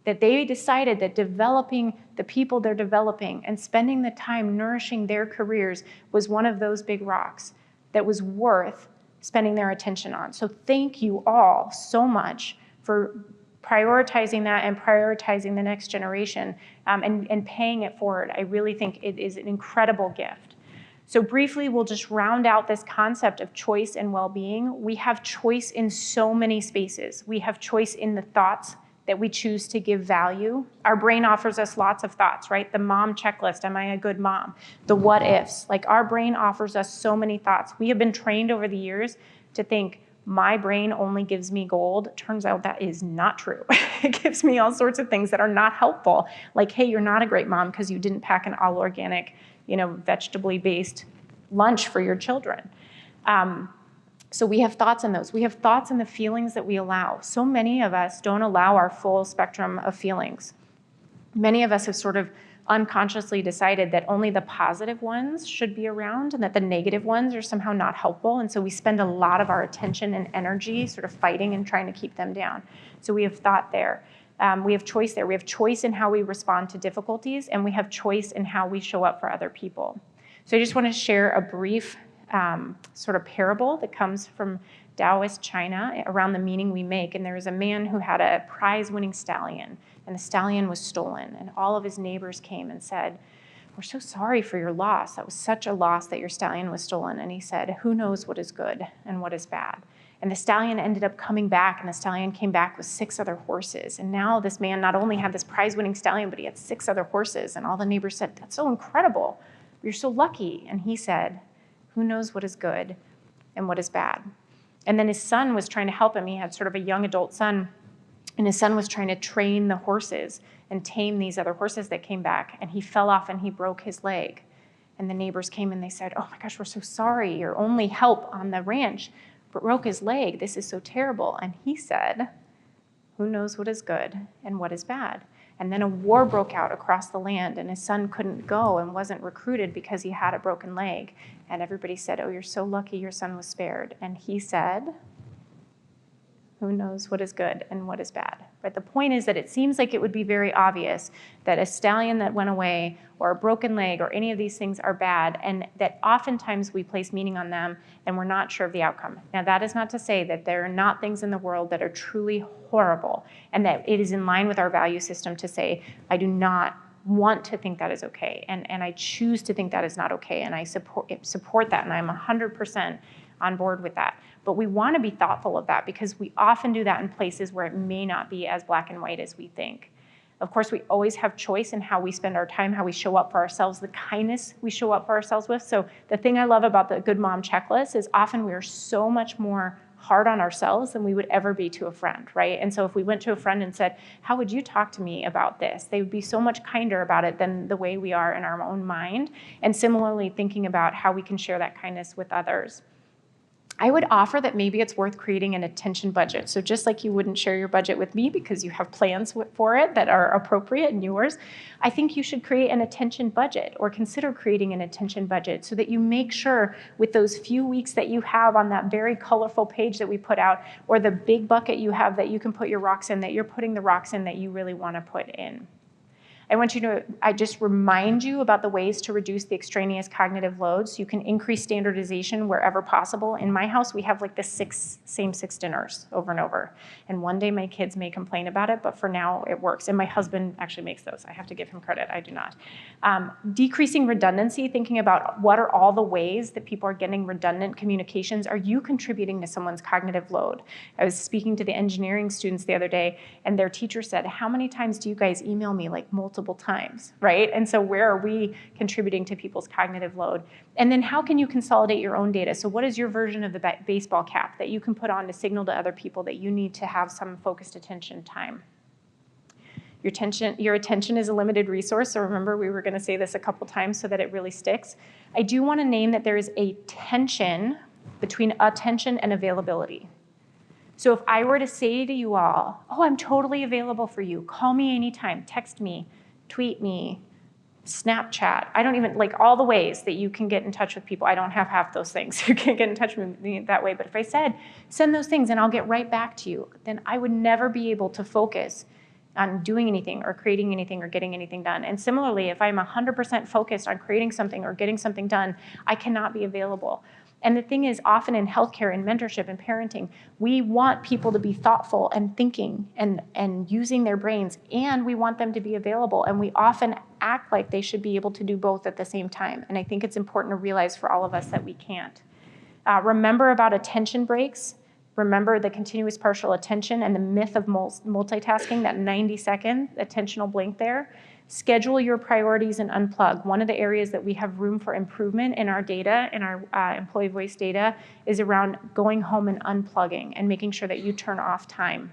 [SPEAKER 2] That they decided that developing the people they're developing and spending the time nourishing their careers was one of those big rocks that was worth spending their attention on. So thank you all so much for prioritizing that and prioritizing the next generation, and paying it forward. I really think it is an incredible gift. So briefly, we'll just round out this concept of choice and well-being. We have choice in so many spaces. We have choice in the thoughts that we choose to give value. Our brain offers us lots of thoughts, right? The mom checklist, am I a good mom? The what ifs, like our brain offers us so many thoughts. We have been trained over the years to think, my brain only gives me gold. Turns out that is not true. It gives me all sorts of things that are not helpful. Like, hey, you're not a great mom because you didn't pack an all organic, vegetably based lunch for your children. So we have thoughts in those. We have thoughts in the feelings that we allow. So many of us don't allow our full spectrum of feelings. Many of us have sort of unconsciously decided that only the positive ones should be around and that the negative ones are somehow not helpful. And so we spend a lot of our attention and energy sort of fighting and trying to keep them down. So we have thought there. We have choice there. We have choice in how we respond to difficulties, and we have choice in how we show up for other people. So I just want to share a brief sort of parable that comes from Taoist China around the meaning we make. And there was a man who had a prize-winning stallion, and the stallion was stolen. And all of his neighbors came and said, "We're so sorry for your loss. That was such a loss that your stallion was stolen." And he said, "Who knows what is good and what is bad?" And the stallion ended up coming back, and the stallion came back with 6 other horses. And now this man not only had this prize-winning stallion, but he had 6 other horses. And all the neighbors said, "That's so incredible. You're so lucky." And he said, "Who knows what is good and what is bad?" And then his son was trying to help him. He had sort of a young adult son, and his son was trying to train the horses and tame these other horses that came back. And he fell off and he broke his leg. And the neighbors came and they said, "Oh my gosh, we're so sorry. Your only help on the ranch broke his leg. This is so terrible." And he said, "Who knows what is good and what is bad?" And then a war broke out across the land, and his son couldn't go and wasn't recruited because he had a broken leg. And everybody said, "Oh, you're so lucky your son was spared." And he said, "Who knows what is good and what is bad?" But the point is that it seems like it would be very obvious that a stallion that went away or a broken leg or any of these things are bad, and that oftentimes we place meaning on them and we're not sure of the outcome. Now, that is not to say that there are not things in the world that are truly horrible and that it is in line with our value system to say, I do not want to think that is okay, and I choose to think that is not okay, and I support that, and I'm 100% on board with that. But we want to be thoughtful of that because we often do that in places where it may not be as black and white as we think. Of course, we always have choice in how we spend our time, how we show up for ourselves, the kindness we show up for ourselves with. So the thing I love about the Good Mom Checklist is often we are so much more hard on ourselves than we would ever be to a friend, right? And so if we went to a friend and said, how would you talk to me about this? They would be so much kinder about it than the way we are in our own mind. And similarly, thinking about how we can share that kindness with others. I would offer that maybe it's worth creating an attention budget. So just like you wouldn't share your budget with me because you have plans for it that are appropriate and yours, I think you should create an attention budget or consider creating an attention budget so that you make sure with those few weeks that you have on that very colorful page that we put out or the big bucket you have that you can put your rocks in, that you're putting the rocks in that you really want to put in. I just remind you about the ways to reduce the extraneous cognitive loads. You can increase standardization wherever possible. In my house, we have like the same six dinners over and over. And one day my kids may complain about it, but for now it works. And my husband actually makes those. I have to give him credit, I do not. Decreasing redundancy, thinking about what are all the ways that people are getting redundant communications. Are you contributing to someone's cognitive load? I was speaking to the engineering students the other day, and their teacher said, how many times do you guys email me? Like multiple times, right? And so where are we contributing to people's cognitive load? And then how can you consolidate your own data? So what is your version of the baseball cap that you can put on to signal to other people that you need to have some focused attention time? Your attention is a limited resource, so remember we were going to say this a couple times so that it really sticks. I do want to name that there is a tension between attention and availability. So if I were to say to you all, oh, I'm totally available for you, call me anytime, text me, tweet me, Snapchat. I don't even, like all the ways that you can get in touch with people. I don't have half those things. You can't get in touch with me that way. But if I said, send those things and I'll get right back to you, then I would never be able to focus on doing anything or creating anything or getting anything done. And similarly, if I'm 100% focused on creating something or getting something done, I cannot be available. And the thing is, often in healthcare and mentorship and parenting, we want people to be thoughtful and thinking and using their brains, and we want them to be available. And we often act like they should be able to do both at the same time. And I think it's important to realize for all of us that we can't. Remember about attention breaks. Remember the continuous partial attention and the myth of multitasking, that 90-second attentional blink there. Schedule your priorities and unplug. One of the areas that we have room for improvement in our data, in our employee voice data, is around going home and unplugging and making sure that you turn off time.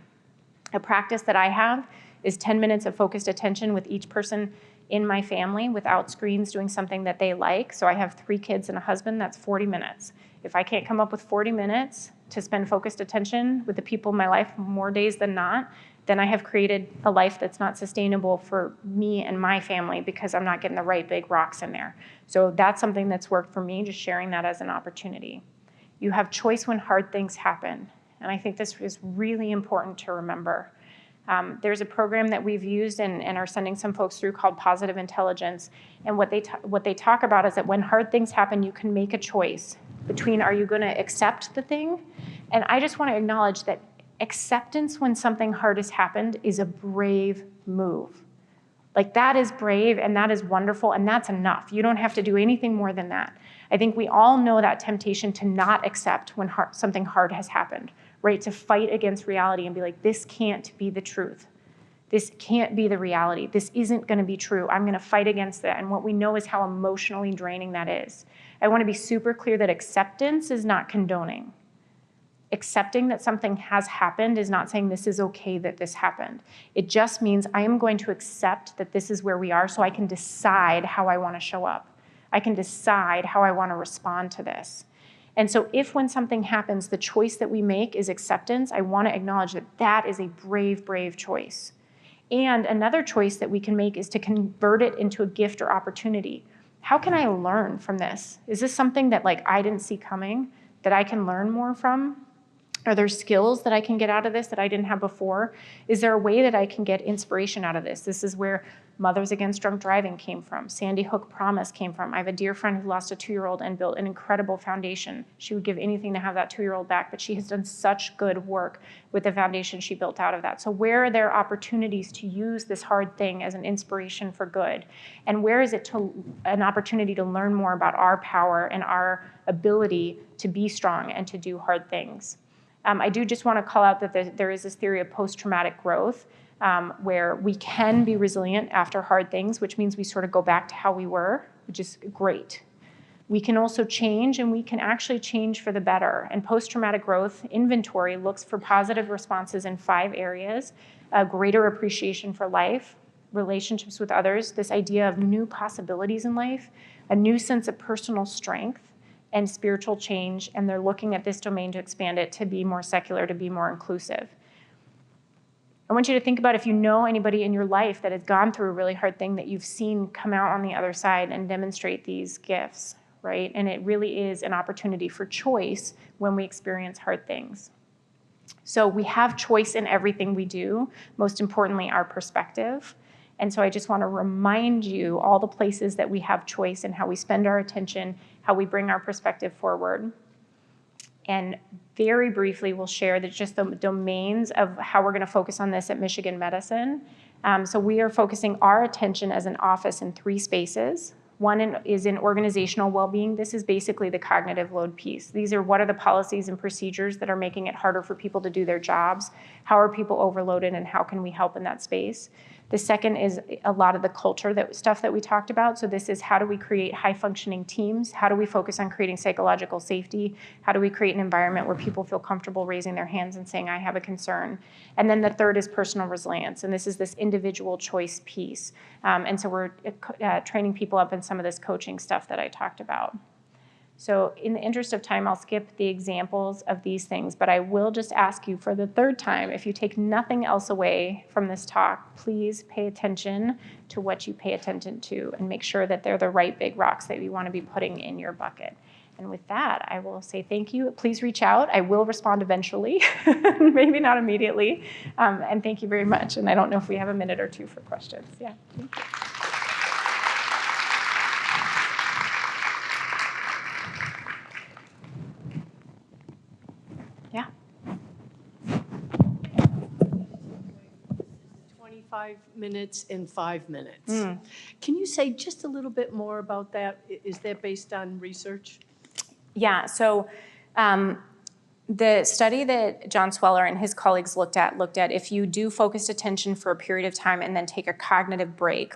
[SPEAKER 2] A practice that I have is 10 minutes of focused attention with each person in my family without screens doing something that they like. So I have 3 kids and a husband, that's 40 minutes. If I can't come up with 40 minutes to spend focused attention with the people in my life more days than not, then I have created a life that's not sustainable for me and my family because I'm not getting the right big rocks in there. So that's something that's worked for me, just sharing that as an opportunity. You have choice when hard things happen. And I think this is really important to remember. There's a program that we've used and are sending some folks through called Positive Intelligence. And what they talk about is that when hard things happen, you can make a choice between, are you going to accept the thing? And I just want to acknowledge that acceptance when something hard has happened is a brave move. Like that is brave and that is wonderful and that's enough. You don't have to do anything more than that. I think we all know that temptation to not accept when something hard has happened, right? To fight against reality and be like, this can't be the truth. This can't be the reality. This isn't going to be true. I'm going to fight against that. And what we know is how emotionally draining that is. I want to be super clear that acceptance is not condoning. Accepting that something has happened is not saying this is okay that this happened. It just means I am going to accept that this is where we are so I can decide how I want to show up. I can decide how I want to respond to this. And so if when something happens, the choice that we make is acceptance, I want to acknowledge that that is a brave, brave choice. And another choice that we can make is to convert it into a gift or opportunity. How can I learn from this? Is this something that like I didn't see coming, that I can learn more from? Are there skills that I can get out of this that I didn't have before? Is there a way that I can get inspiration out of this? This is where Mothers Against Drunk Driving came from. Sandy Hook Promise came from. I have a dear friend who lost a 2-year-old and built an incredible foundation. She would give anything to have that 2-year-old back, but she has done such good work with the foundation she built out of that. So where are there opportunities to use this hard thing as an inspiration for good? And where is it an opportunity to learn more about our power and our ability to be strong and to do hard things? I do just want to call out that there is this theory of post-traumatic growth. where we can be resilient after hard things, which means we sort of go back to how we were, which is great. We can also change, and we can actually change for the better. And post-traumatic growth inventory looks for positive responses in 5 areas: a greater appreciation for life, relationships with others, this idea of new possibilities in life, a new sense of personal strength, and spiritual change. And they're looking at this domain to expand it to be more secular, to be more inclusive. I want you to think about if you know anybody in your life that has gone through a really hard thing that you've seen come out on the other side and demonstrate these gifts, right? And it really is an opportunity for choice when we experience hard things. So we have choice in everything we do, most importantly, our perspective. And so I just want to remind you all the places that we have choice and how we spend our attention, how we bring our perspective forward. And very briefly, we'll share just the domains of how we're going to focus on this at Michigan Medicine. So we are focusing our attention as an office in 3 spaces. One is in organizational well-being. This is basically the cognitive load piece. These are what are the policies and procedures that are making it harder for people to do their jobs? How are people overloaded, and how can we help in that space? The second is a lot of the culture stuff that we talked about. So this is how do we create high-functioning teams? How do we focus on creating psychological safety? How do we create an environment where people feel comfortable raising their hands and saying, I have a concern? And then the third is personal resilience. And this is this individual choice piece. And so we're training people up in some of this coaching stuff that I talked about. So in the interest of time, I'll skip the examples of these things, but I will just ask you for the 3rd time, if you take nothing else away from this talk, please pay attention to what you pay attention to and make sure that they're the right big rocks that you want to be putting in your bucket. And with that, I will say thank you. Please reach out. I will respond eventually, maybe not immediately. And thank you very much. And I don't know if we have a minute or 2 for questions. Yeah, thank you. Yeah.
[SPEAKER 3] 25 minutes in 5 minutes. Can you say just a little bit more about that? Is that based on research?
[SPEAKER 2] Yeah, so the study that John Sweller and his colleagues looked at if you do focused attention for a period of time and then take a cognitive break,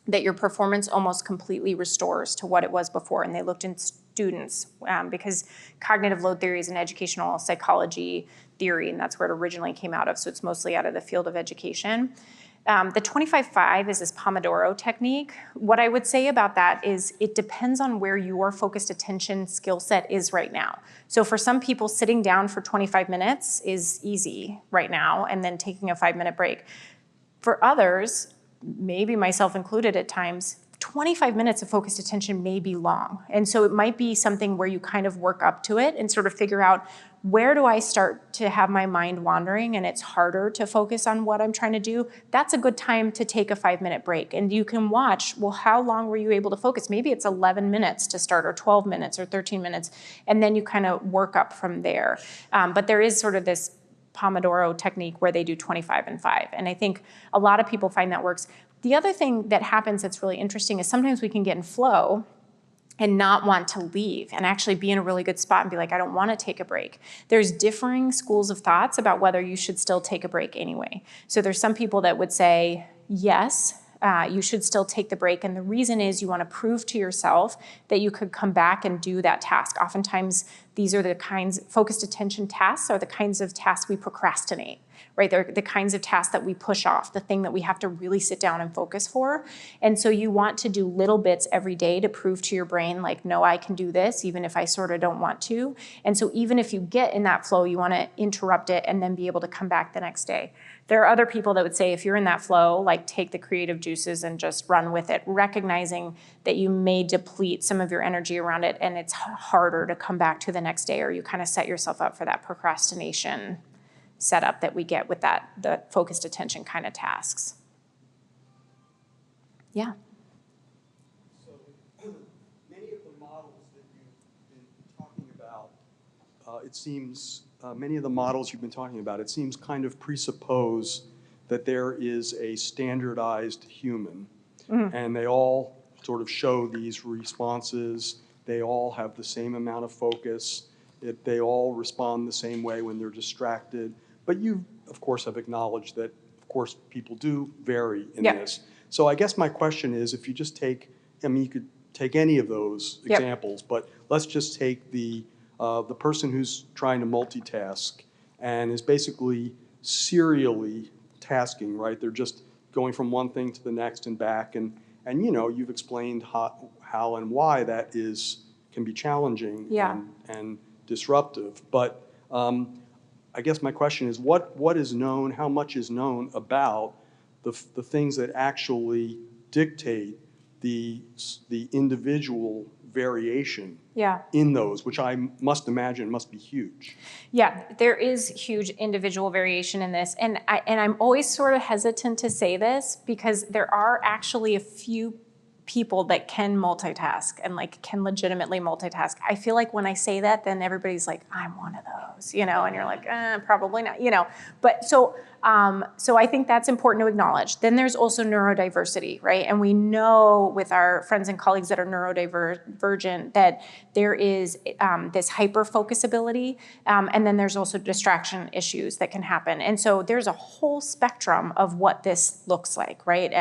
[SPEAKER 2] that your performance almost completely restores to what it was before. And they looked in students because cognitive load theory is an educational psychology theory, and that's where it originally came out of. So it's mostly out of the field of education. The 25-5 is this Pomodoro technique. What I would say about that is it depends on where your focused attention skill set is right now. So for some people, sitting down for 25 minutes is easy right now, and then taking a 5-minute break. For others, maybe myself included at times, 25 minutes of focused attention may be long. And so it might be something where you kind of work up to it and sort of figure out, where do I start to have my mind wandering and it's harder to focus on what I'm trying to do? That's a good time to take a 5-minute break. And you can watch, well, how long were you able to focus? Maybe it's 11 minutes to start, or 12 minutes, or 13 minutes. And then you kind of work up from there. But there is sort of this Pomodoro technique where they do 25 and 5. And I think a lot of people find that works. The other thing that happens that's really interesting is sometimes we can get in flow and not want to leave and actually be in a really good spot and be like, I don't want to take a break. There's differing schools of thoughts about whether you should still take a break anyway. So there's some people that would say, yes, you should still take the break. And the reason is you want to prove to yourself that you could come back and do that task. Oftentimes, these are the focused attention tasks are the kinds of tasks we procrastinate, right? They're the kinds of tasks that we push off, the thing that we have to really sit down and focus for. And so you want to do little bits every day to prove to your brain, like, no, I can do this, even if I sort of don't want to. And so even if you get in that flow, you want to interrupt it and then be able to come back the next day. There are other people that would say, if you're in that flow, like, take the creative juices and just run with it, recognizing that you may deplete some of your energy around it and it's harder to come back to the next day, or you kind of set yourself up for that procrastination setup that we get with the focused attention kind of tasks. Yeah.
[SPEAKER 4] So many of the models that you've been talking about, it seems, many of the models you've been talking about, it seems kind of presuppose that there is a standardized human, and they all sort of show these responses. They all have the same amount of focus. They all respond the same way when they're distracted. But you, of course, have acknowledged that, of course, people do vary in
[SPEAKER 1] Yeah.
[SPEAKER 4] this. So I guess my question is, if you just take, I mean, you could take any of those
[SPEAKER 1] Yep.
[SPEAKER 4] examples, but let's just take the person who's trying to multitask and is basically serially tasking, right? They're just going from one thing to the next and back, and you've explained how and why that can be challenging
[SPEAKER 1] Yeah.
[SPEAKER 4] and disruptive. But I guess my question is, what is known, how much is known about the things that actually dictate the individual variation
[SPEAKER 2] Yeah.
[SPEAKER 4] in those, which I must imagine must be huge.
[SPEAKER 2] Yeah, there is huge individual variation in this. And I'm always sort of hesitant to say this because there are actually a few people that can multitask and like can legitimately multitask. I feel like when I say that, then everybody's like, I'm one of those, and you're like, probably not, But so I think that's important to acknowledge. Then there's also neurodiversity, right? And we know with our friends and colleagues that are neurodivergent that there is this hyper-focus ability, and then there's also distraction issues that can happen. And so there's a whole spectrum of what this looks like, right?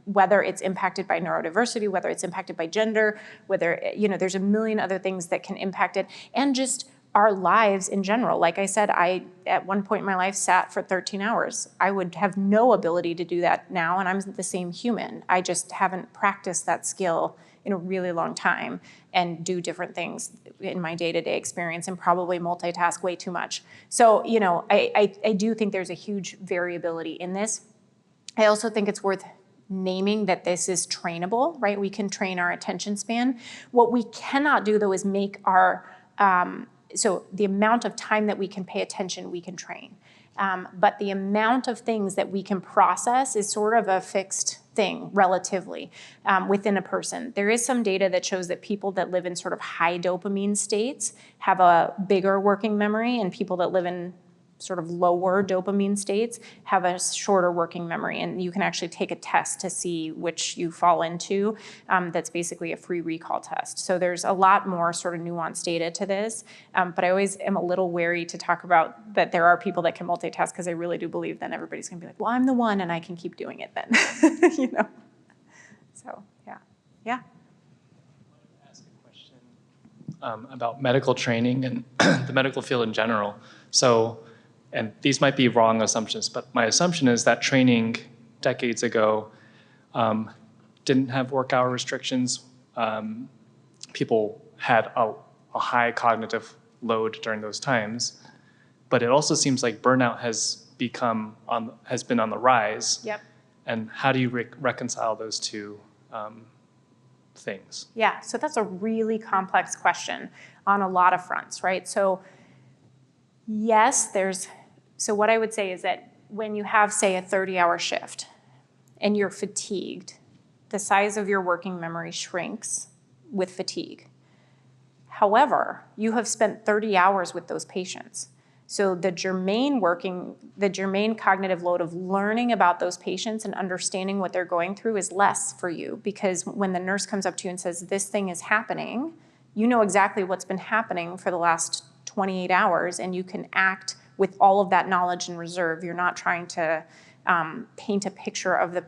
[SPEAKER 2] Whether it's impacted by neurodiversity, whether it's impacted by gender, whether, there's a million other things that can impact it, and just our lives in general. Like I said, I, at one point in my life, sat for 13 hours. I would have no ability to do that now, and I'm the same human. I just haven't practiced that skill in a really long time and do different things in my day-to-day experience and probably multitask way too much. So, I do think there's a huge variability in this. I also think it's worth naming that this is trainable, right? We can train our attention span. What we cannot do, though, is make our so the amount of time that we can pay attention, we can train. But the amount of things that we can process is sort of a fixed thing relatively within a person. There is some data that shows that people that live in sort of high dopamine states have a bigger working memory, and people that live in sort of lower dopamine states have a shorter working memory. And you can actually take a test to see which you fall into. That's basically a free recall test. So there's a lot more sort of nuanced data to this. But I always am a little wary to talk about that there are people that can multitask, because I really do believe then everybody's gonna be like, well, I'm the one and I can keep doing it then, So, yeah. Yeah.
[SPEAKER 5] Ask a question about medical training and the medical field in general. So, and these might be wrong assumptions, but my assumption is that training decades ago didn't have work hour restrictions. People had a high cognitive load during those times, but it also seems like burnout has been on the rise.
[SPEAKER 2] Yep.
[SPEAKER 5] And how do you reconcile those two things?
[SPEAKER 2] Yeah, so that's a really complex question on a lot of fronts, right? So yes, so what I would say is that when you have, say, a 30-hour shift and you're fatigued, the size of your working memory shrinks with fatigue. However, you have spent 30 hours with those patients. So the germane cognitive load of learning about those patients and understanding what they're going through is less for you, because when the nurse comes up to you and says, this thing is happening, you know exactly what's been happening for the last 28 hours, and you can act with all of that knowledge in reserve. You're not trying to paint a picture of the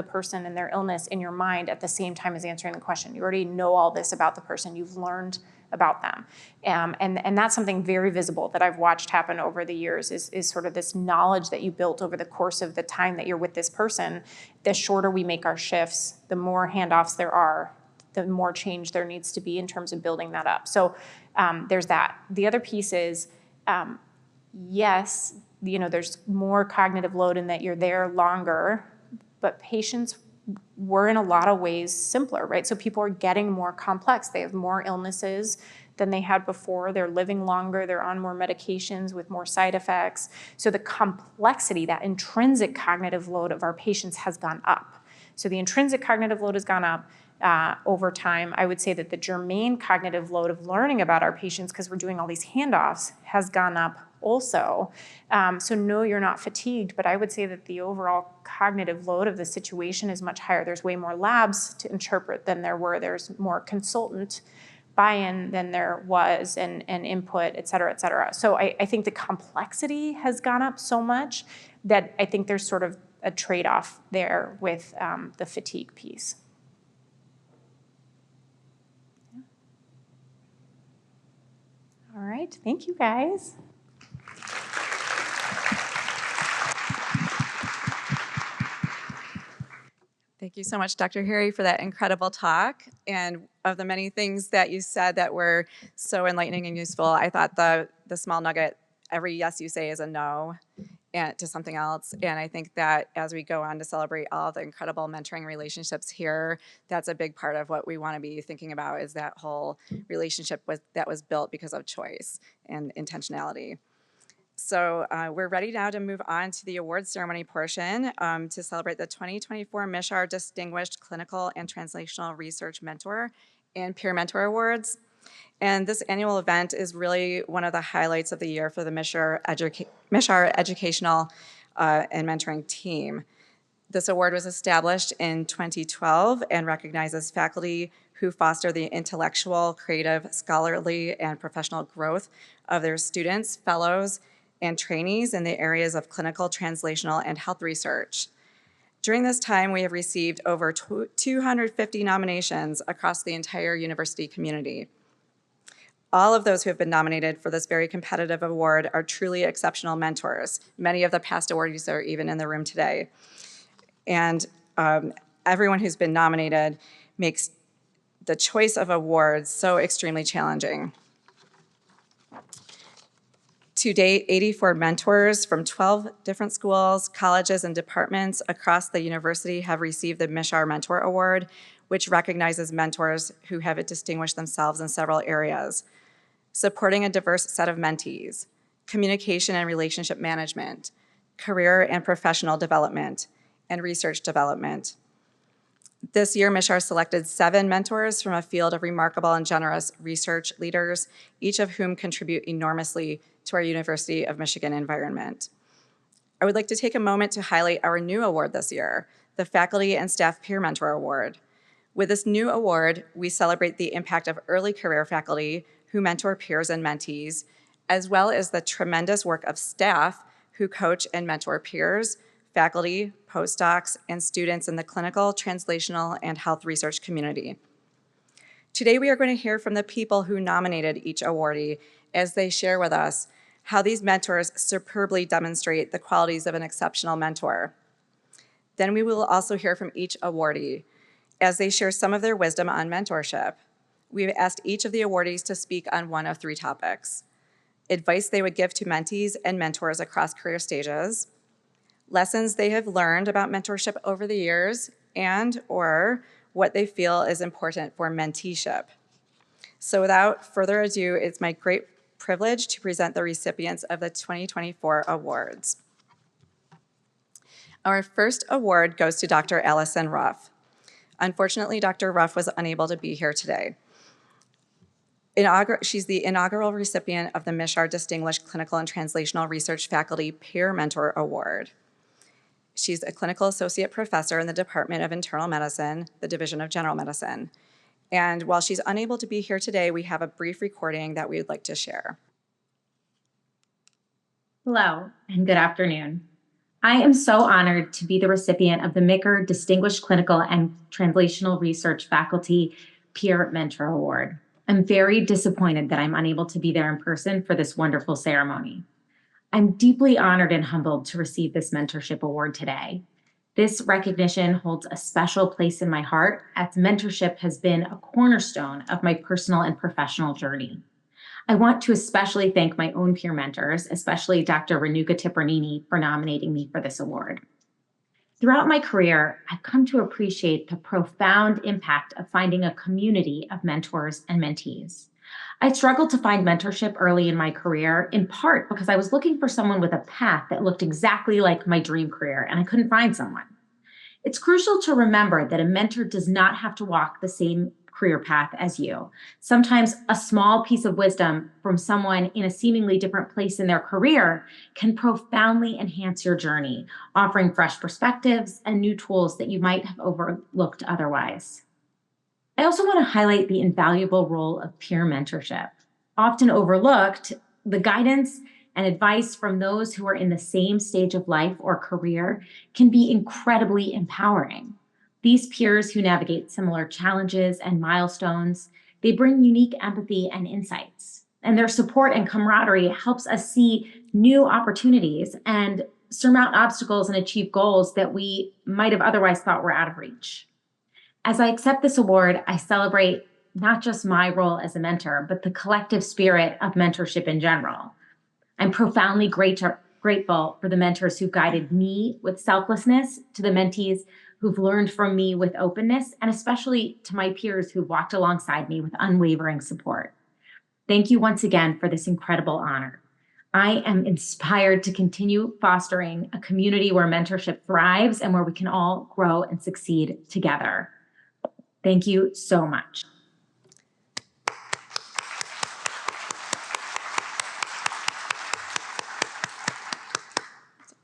[SPEAKER 2] person and their illness in your mind at the same time as answering the question. You already know all this about the person. You've learned about them. And that's something very visible that I've watched happen over the years is sort of this knowledge that you built over the course of the time that you're with this person. The shorter we make our shifts, the more handoffs there are, the more change there needs to be in terms of building that up. So there's that. The other piece is, yes, there's more cognitive load in that you're there longer, but patients were in a lot of ways simpler, right? So people are getting more complex. They have more illnesses than they had before. They're living longer. They're on more medications with more side effects. So the complexity, that intrinsic cognitive load of our patients has gone up. So the intrinsic cognitive load has gone up over time. I would say that the germane cognitive load of learning about our patients, because we're doing all these handoffs, has gone up also. So no, you're not fatigued, but I would say that the overall cognitive load of the situation is much higher. There's way more labs to interpret than there were. There's more consultant buy-in than there was and input, et cetera, et cetera. So I think the complexity has gone up so much that I think there's sort of a trade-off there with the fatigue piece. All right, thank you guys.
[SPEAKER 1] Thank you so much, Dr. Harry, for that incredible talk. And of the many things that you said that were so enlightening and useful, I thought the small nugget, every yes you say is a no and to something else. And I think that as we go on to celebrate all the incredible mentoring relationships here, that's a big part of what we want to be thinking about, is that whole relationship that was built because of choice and intentionality. So we're ready now to move on to the awards ceremony portion to celebrate the 2024 MSHAR Distinguished Clinical and Translational Research Mentor and Peer Mentor Awards. And this annual event is really one of the highlights of the year for the MSHAR Educational and Mentoring team. This award was established in 2012 and recognizes faculty who foster the intellectual, creative, scholarly, and professional growth of their students, fellows, and trainees in the areas of clinical, translational, and health research. During this time, we have received over 250 nominations across the entire university community. All of those who have been nominated for this very competitive award are truly exceptional mentors. Many of the past awardees are even in the room today. And everyone who's been nominated makes the choice of awards so extremely challenging. To date, 84 mentors from 12 different schools, colleges, and departments across the university have received the MSHAR Mentor Award, which recognizes mentors who have distinguished themselves in several areas: supporting a diverse set of mentees, communication and relationship management, career and professional development, and research development. This year, MSHAR selected 7 mentors from a field of remarkable and generous research leaders, each of whom contribute enormously to our University of Michigan environment. I would like to take a moment to highlight our new award this year, the Faculty and Staff Peer Mentor Award. With this new award, we celebrate the impact of early career faculty who mentor peers and mentees, as well as the tremendous work of staff who coach and mentor peers, faculty, postdocs, and students in the clinical, translational, and health research community. Today, we are going to hear from the people who nominated each awardee as they share with us how these mentors superbly demonstrate the qualities of an exceptional mentor. Then we will also hear from each awardee as they share some of their wisdom on mentorship. We've asked each of the awardees to speak on one of 3 topics: advice they would give to mentees and mentors across career stages, lessons they have learned about mentorship over the years, and/or what they feel is important for menteeship. So without further ado, it's my great privilege to present the recipients of the 2024 awards. Our first award goes to Dr. Allison Ruff. Unfortunately, Dr. Ruff was unable to be here today. She's the inaugural recipient of the MSHAR Distinguished Clinical and Translational Research Faculty Peer Mentor Award. She's a clinical associate professor in the Department of Internal Medicine, the Division of General Medicine. And while she's unable to be here today, we have a brief recording that we would like to share.
[SPEAKER 6] Hello, and good afternoon. I am so honored to be the recipient of the MICR Distinguished Clinical and Translational Research Faculty Peer Mentor Award. I'm very disappointed that I'm unable to be there in person for this wonderful ceremony. I'm deeply honored and humbled to receive this mentorship award today. This recognition holds a special place in my heart, as mentorship has been a cornerstone of my personal and professional journey. I want to especially thank my own peer mentors, especially Dr. Renuka Tipernini, for nominating me for this award. Throughout my career, I've come to appreciate the profound impact of finding a community of mentors and mentees. I struggled to find mentorship early in my career, in part because I was looking for someone with a path that looked exactly like my dream career, and I couldn't find someone. It's crucial to remember that a mentor does not have to walk the same career path as you. Sometimes a small piece of wisdom from someone in a seemingly different place in their career can profoundly enhance your journey, offering fresh perspectives and new tools that you might have overlooked otherwise. I also want to highlight the invaluable role of peer mentorship. Often overlooked, the guidance and advice from those who are in the same stage of life or career can be incredibly empowering. These peers who navigate similar challenges and milestones, they bring unique empathy and insights. And their support and camaraderie helps us see new opportunities and surmount obstacles and achieve goals that we might have otherwise thought were out of reach. As I accept this award, I celebrate not just my role as a mentor, but the collective spirit of mentorship in general. I'm profoundly grateful for the mentors who guided me with selflessness, to the mentees who've learned from me with openness, and especially to my peers who've walked alongside me with unwavering support. Thank you once again for this incredible honor. I am inspired to continue fostering a community where mentorship thrives and where we can all grow and succeed together. Thank you so much.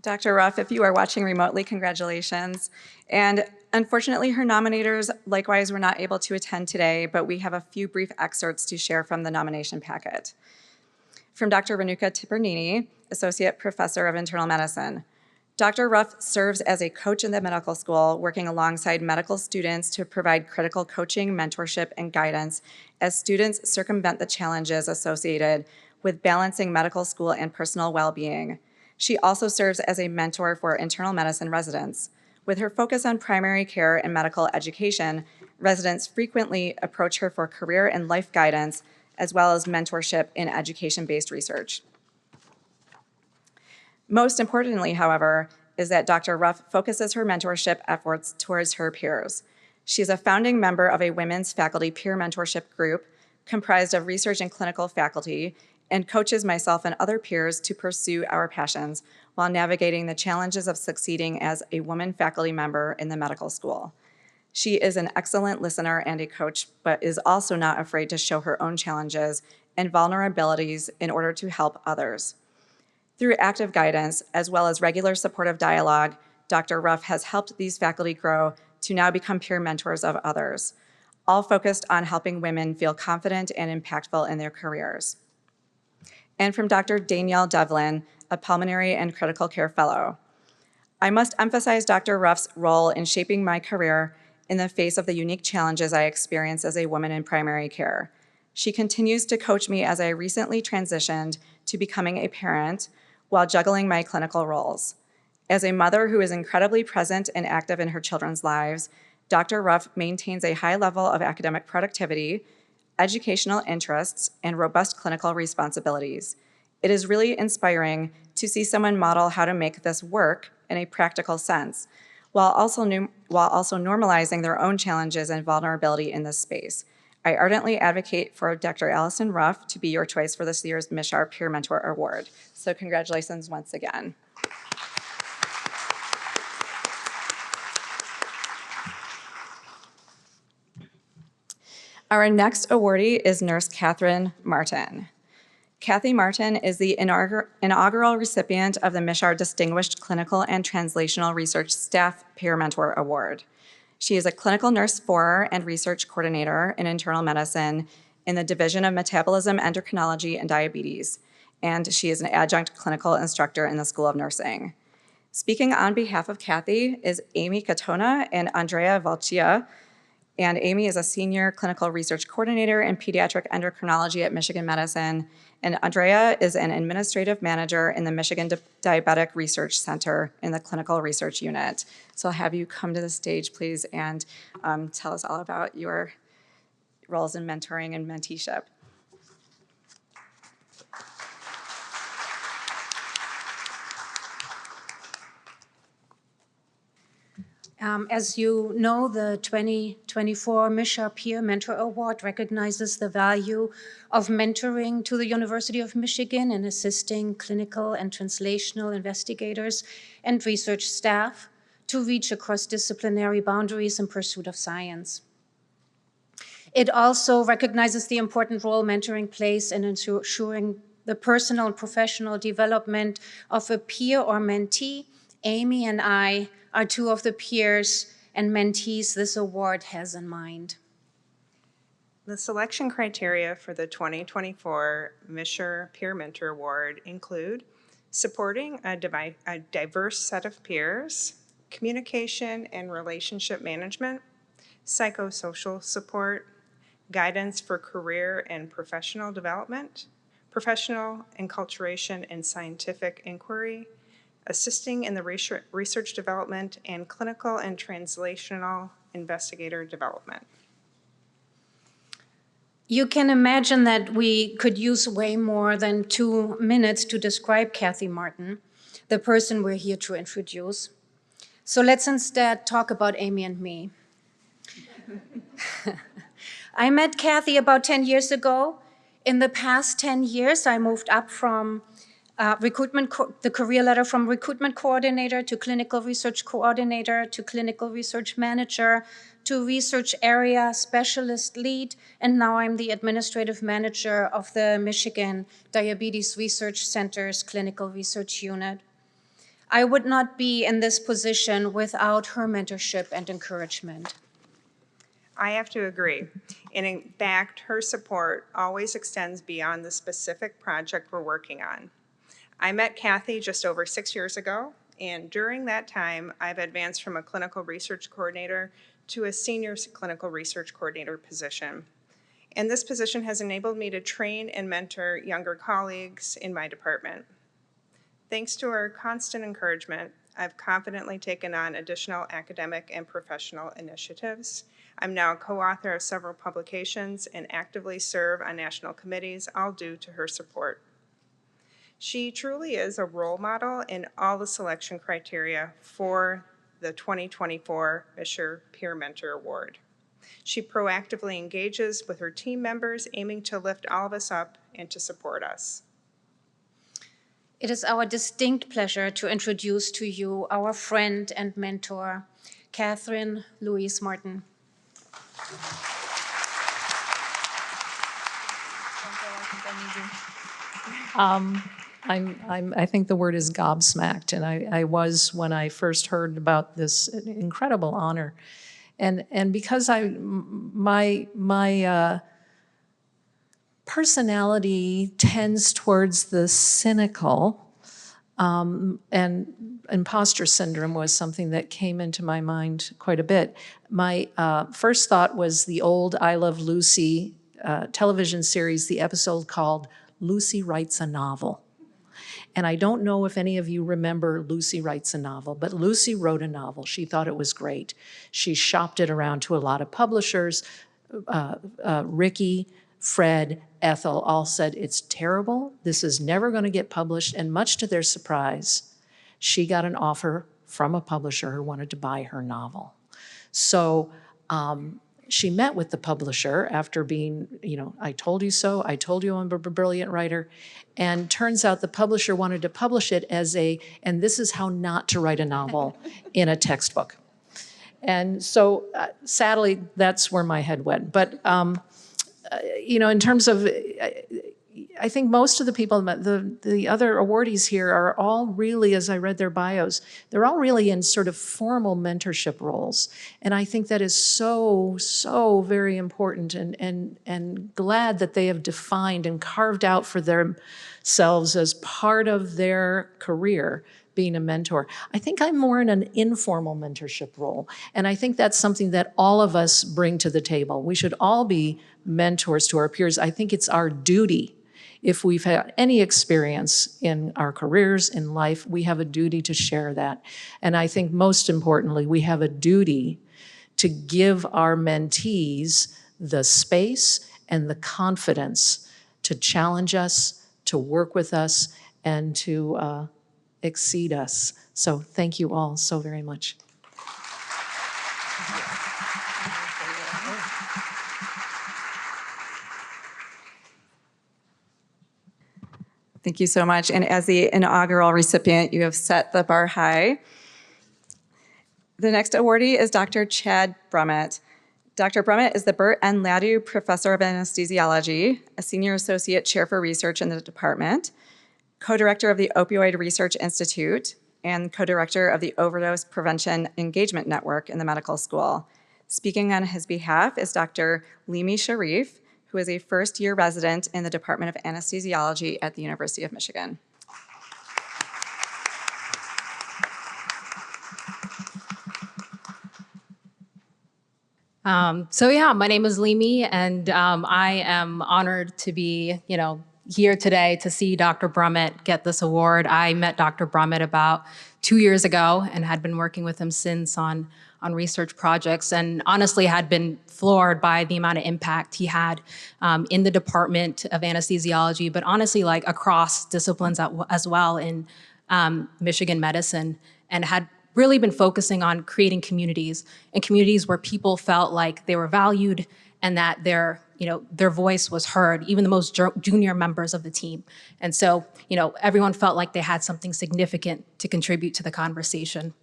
[SPEAKER 1] Dr. Ruff, if you are watching remotely, congratulations. And unfortunately, her nominators likewise were not able to attend today, but we have a few brief excerpts to share from the nomination packet. From Dr. Ranuccia Tipernini, Associate Professor of Internal Medicine. Dr. Ruff serves as a coach in the medical school, working alongside medical students to provide critical coaching, mentorship, and guidance as students circumvent the challenges associated with balancing medical school and personal well-being. She also serves as a mentor for internal medicine residents. With her focus on primary care and medical education, residents frequently approach her for career and life guidance, as well as mentorship in education-based research. Most importantly, however, is that Dr. Ruff focuses her mentorship efforts towards her peers. She is a founding member of a women's faculty peer mentorship group comprised of research and clinical faculty, and coaches myself and other peers to pursue our passions while navigating the challenges of succeeding as a woman faculty member in the medical school. She is an excellent listener and a coach, but is also not afraid to show her own challenges and vulnerabilities in order to help others. Through active guidance, as well as regular supportive dialogue, Dr. Ruff has helped these faculty grow to now become peer mentors of others, all focused on helping women feel confident and impactful in their careers. And from Dr. Danielle Devlin, a pulmonary and critical care fellow. I must emphasize Dr. Ruff's role in shaping my career in the face of the unique challenges I experienced as a woman in primary care. She continues to coach me as I recently transitioned to becoming a parent while juggling my clinical roles. As a mother who is incredibly present and active in her children's lives, Dr. Ruff maintains a high level of academic productivity, educational interests, and robust clinical responsibilities. It is really inspiring to see someone model how to make this work in a practical sense, while also normalizing their own challenges and vulnerability in this space. I ardently advocate for Dr. Allison Ruff to be your choice for this year's MSHAR Peer Mentor Award. So congratulations once again. Our next awardee is Nurse Catherine Martin. Kathy Martin is the inaugural recipient of the MSHAR Distinguished Clinical and Translational Research Staff Peer Mentor Award. She is a clinical nurse 4 and research coordinator in internal medicine in the Division of Metabolism, Endocrinology, and Diabetes, and she is an adjunct clinical instructor in the School of Nursing. Speaking on behalf of Kathy is Amy Katona and Andrea Valcia, and Amy is a senior clinical research coordinator in pediatric endocrinology at Michigan Medicine, and Andrea is an administrative manager in the Michigan Diabetic Research Center in the clinical research unit. So I'll have you come to the stage, please, and tell us all about your roles in mentoring and menteeship.
[SPEAKER 7] As you know, the 2024 MSHAR Peer Mentor Award recognizes the value of mentoring to the University of Michigan in assisting clinical and translational investigators and research staff to reach across disciplinary boundaries in pursuit of science. It also recognizes the important role mentoring plays in ensuring the personal and professional development of a peer or mentee. Amy and I are two of the peers and mentees this award has in mind.
[SPEAKER 8] The selection criteria for the 2024 Misher Peer Mentor Award include supporting a diverse set of peers, communication and relationship management, psychosocial support, guidance for career and professional development, professional enculturation and scientific inquiry, assisting in the research development, and clinical and translational investigator development.
[SPEAKER 7] You can imagine that we could use way more than 2 minutes to describe Kathy Martin, the person we're here to introduce. So let's instead talk about Amy and me. I met Kathy about 10 years ago. In the past 10 years, I moved up from the career ladder from recruitment coordinator to clinical research coordinator to clinical research manager to research area specialist lead, and now I'm the administrative manager of the Michigan Diabetes Research Center's clinical research unit. I would not be in this position without her mentorship and encouragement.
[SPEAKER 8] I have to agree. And in fact, her support always extends beyond the specific project we're working on. I met Kathy just over 6 years ago, and during that time, I've advanced from a clinical research coordinator to a senior clinical research coordinator position. And this position has enabled me to train and mentor younger colleagues in my department. Thanks to her constant encouragement, I've confidently taken on additional academic and professional initiatives. I'm now a co-author of several publications and actively serve on national committees, all due to her support. She truly is a role model in all the selection criteria for the 2024 Misher Peer Mentor Award. She proactively engages with her team members, aiming to lift all of us up and to support us.
[SPEAKER 7] It is our distinct pleasure to introduce to you our friend and mentor, Catherine Louise Martin.
[SPEAKER 9] I think the word is gobsmacked, and I was when I first heard about this incredible honor, and because my personality tends towards the cynical, and imposter syndrome was something that came into my mind quite a bit. My first thought was the old I Love Lucy television series, the episode called Lucy Writes a Novel. And I don't know if any of you remember Lucy Writes a Novel, but Lucy wrote a novel. She thought it was great. She shopped it around to a lot of publishers. Ricky, Fred, Ethel all said, it's terrible. This is never going to get published. And much to their surprise, she got an offer from a publisher who wanted to buy her novel. So she met with the publisher after being, I told you so, I told you I'm a brilliant writer. And turns out the publisher wanted to publish it as and this is how not to write a novel in a textbook. And so sadly, that's where my head went. But, in terms of, I think most of the people, the other awardees here are all really, as I read their bios, they're all really in sort of formal mentorship roles. And I think that is so, so very important, and glad that they have defined and carved out for themselves as part of their career being a mentor. I think I'm more in an informal mentorship role. And I think that's something that all of us bring to the table. We should all be mentors to our peers. I think it's our duty. If we've had any experience in our careers, in life, we have a duty to share that. And I think most importantly, we have a duty to give our mentees the space and the confidence to challenge us, to work with us, and to exceed us. So thank you all so very much.
[SPEAKER 1] Thank you so much. And as the inaugural recipient, you have set the bar high. The next awardee is Dr. Chad Brummett. Dr. Brummett is the Burt N. Ladue Professor of Anesthesiology, a Senior Associate Chair for Research in the department, co-director of the Opioid Research Institute, and co-director of the Overdose Prevention Engagement Network in the medical school. Speaking on his behalf is Dr. Limi Sharif, who is a first-year resident in the Department of Anesthesiology at the University of Michigan.
[SPEAKER 10] My name is Limi, and I am honored to be, here today to see Dr. Brummett get this award. I met Dr. Brummett about 2 years ago and had been working with him since on research projects, and honestly had been floored by the amount of impact he had in the Department of Anesthesiology, but honestly, like across disciplines as well in Michigan medicine, and had really been focusing on creating communities, and communities where people felt like they were valued and that their voice was heard, even the most junior members of the team. And so, everyone felt like they had something significant to contribute to the conversation.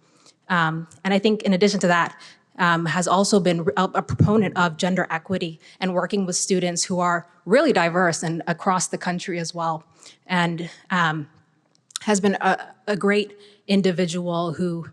[SPEAKER 10] And I think in addition to that, has also been a proponent of gender equity and working with students who are really diverse and across the country as well. And has been a great individual who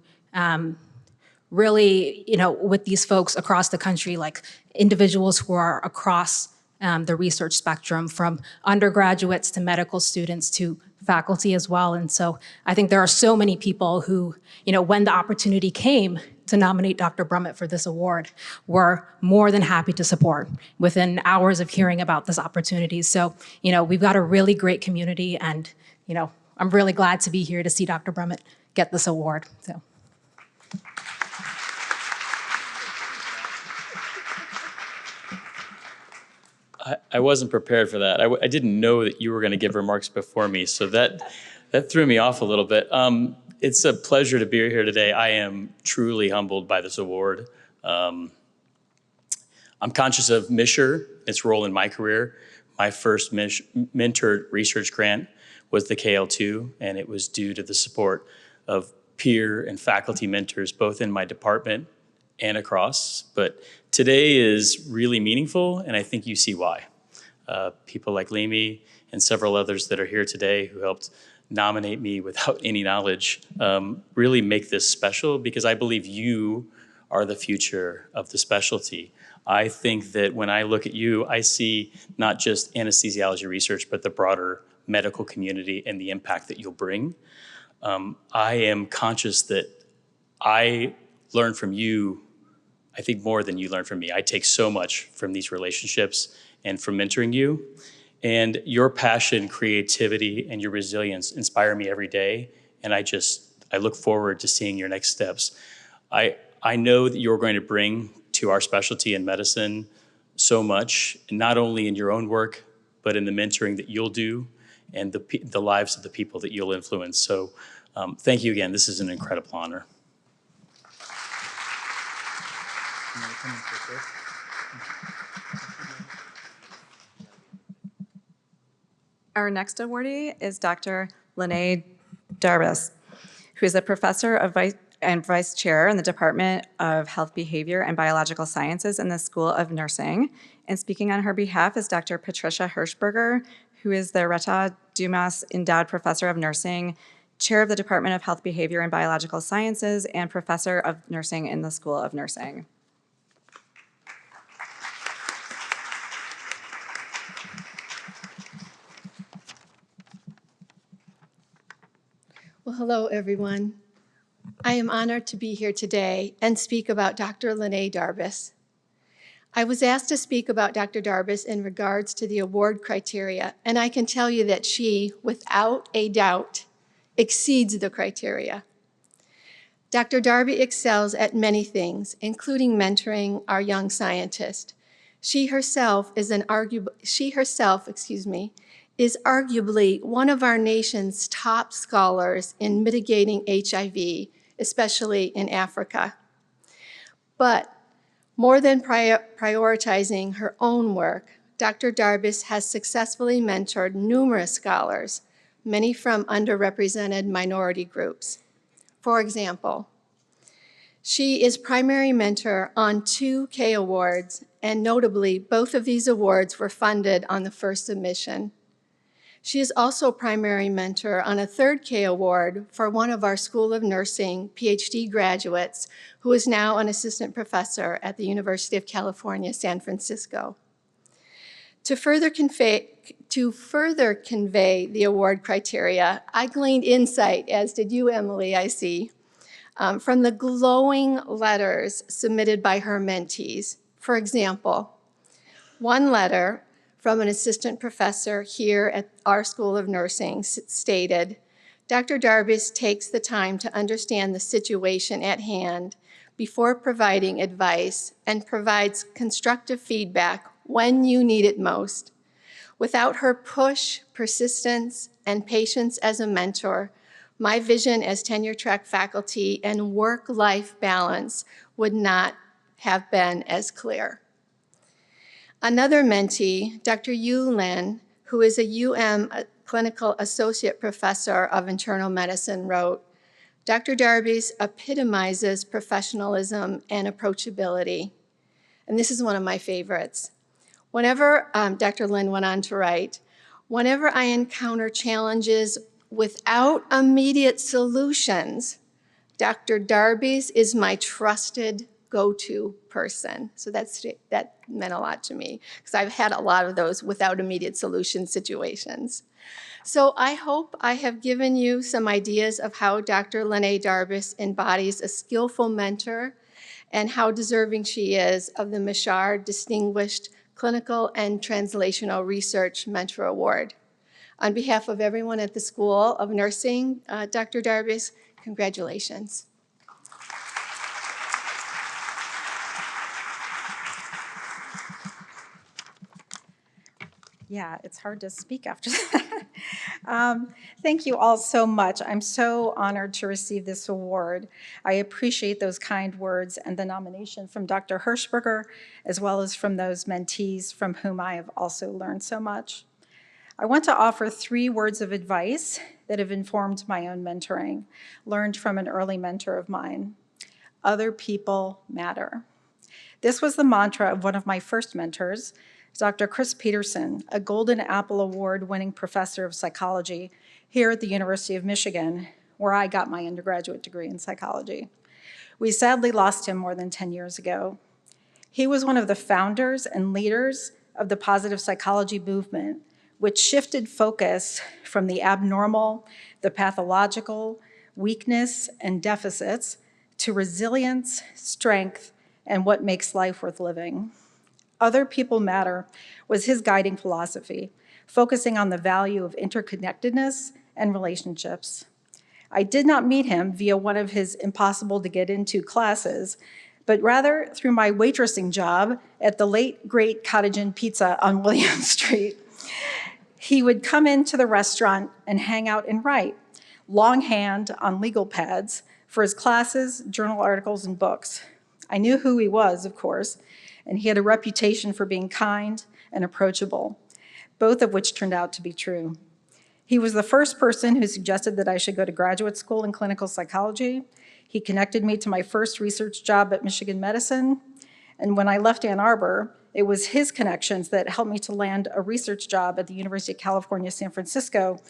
[SPEAKER 10] really, with these folks across the country, like individuals who are across the research spectrum, from undergraduates to medical students to faculty as well. And so I think there are so many people who, when the opportunity came to nominate Dr. Brummett for this award, were more than happy to support within hours of hearing about this opportunity. So, we've got a really great community, and, I'm really glad to be here to see Dr. Brummett get this award. So.
[SPEAKER 11] I wasn't prepared for that. I didn't know that you were going to give remarks before me, so that threw me off a little bit. It's a pleasure to be here today. I am truly humbled by this award. I'm conscious of MSHR, its role in my career. My first mentored research grant was the KL2, and it was due to the support of peer and faculty mentors, both in my department and across. But today is really meaningful, and I think you see why. People like Limi and several others that are here today who helped nominate me without any knowledge really make this special, because I believe you are the future of the specialty. I think that when I look at you, I see not just anesthesiology research, but the broader medical community and the impact that you'll bring. I am conscious that I learn from you, I think, more than you learn from me. I take so much from these relationships and from mentoring you. And your passion, creativity, and your resilience inspire me every day. And I look forward to seeing your next steps. I know that you're going to bring to our specialty in medicine so much, not only in your own work, but in the mentoring that you'll do and the lives of the people that you'll influence. So thank you again. This is an incredible honor.
[SPEAKER 1] Our next awardee is Dr. Lene Darbus, who is a professor and vice chair in the Department of Health Behavior and Biological Sciences in the School of Nursing. And speaking on her behalf is Dr. Patricia Hirschberger, who is the Reta Dumas Endowed Professor of Nursing, chair of the Department of Health Behavior and Biological Sciences, and professor of nursing in the School of Nursing.
[SPEAKER 12] Well, hello, everyone. I am honored to be here today and speak about Dr. Lene Darbus. I was asked to speak about Dr. Darbus in regards to the award criteria, and I can tell you that she, without a doubt, exceeds the criteria. Dr. Darby excels at many things, including mentoring our young scientists. She herself is arguably one of our nation's top scholars in mitigating HIV, especially in Africa. But more than prioritizing her own work, Dr. Darbus has successfully mentored numerous scholars, many from underrepresented minority groups. For example, she is primary mentor on 2 K Awards, and notably, both of these awards were funded on the first submission. She is also primary mentor on a 3rd K award for one of our School of Nursing PhD graduates who is now an assistant professor at the University of California, San Francisco. To further convey the award criteria, I gleaned insight, as did you, Emily, I see, from the glowing letters submitted by her mentees. For example, one letter from an assistant professor here at our School of Nursing stated, Dr. Darbus takes the time to understand the situation at hand before providing advice and provides constructive feedback when you need it most. Without her push, persistence, and patience as a mentor, my vision as tenure-track faculty and work-life balance would not have been as clear. Another mentee, Dr. Yu Lin, who is a UM Clinical Associate Professor of Internal Medicine, wrote, Dr. Darbus epitomizes professionalism and approachability. And this is one of my favorites. Whenever, Dr. Lin went on to write, whenever I encounter challenges without immediate solutions, Dr. Darbus is my trusted go-to person. So that meant a lot to me because I've had a lot of those without immediate solution situations. So I hope I have given you some ideas of how Dr. Lene Darbus embodies a skillful mentor and how deserving she is of the Mishar Distinguished Clinical and Translational Research Mentor Award. On behalf of everyone at the School of Nursing, Dr. Darbus, congratulations.
[SPEAKER 13] Yeah, it's hard to speak after that. Thank you all so much. I'm so honored to receive this award. I appreciate those kind words and the nomination from Dr. Hirschberger, as well as from those mentees from whom I have also learned so much. I want to offer 3 words of advice that have informed my own mentoring, learned from an early mentor of mine. Other people matter. This was the mantra of one of my first mentors, Dr. Chris Peterson, a Golden Apple Award-winning professor of psychology here at the University of Michigan, where I got my undergraduate degree in psychology. We sadly lost him more than 10 years ago. He was one of the founders and leaders of the positive psychology movement, which shifted focus from the abnormal, the pathological, weakness, and deficits to resilience, strength, and what makes life worth living. Other people matter was his guiding philosophy, focusing on the value of interconnectedness and relationships. I did not meet him via one of his impossible to get into classes, but rather through my waitressing job at the late great Cottage Inn Pizza on William Street. He would come into the restaurant and hang out and write, longhand on legal pads, for his classes, journal articles, and books. I knew who he was, of course, and he had a reputation for being kind and approachable, both of which turned out to be true. He was the first person who suggested that I should go to graduate school in clinical psychology. He connected me to my first research job at Michigan Medicine, and when I left Ann Arbor, it was his connections that helped me to land a research job at the University of California, San Francisco,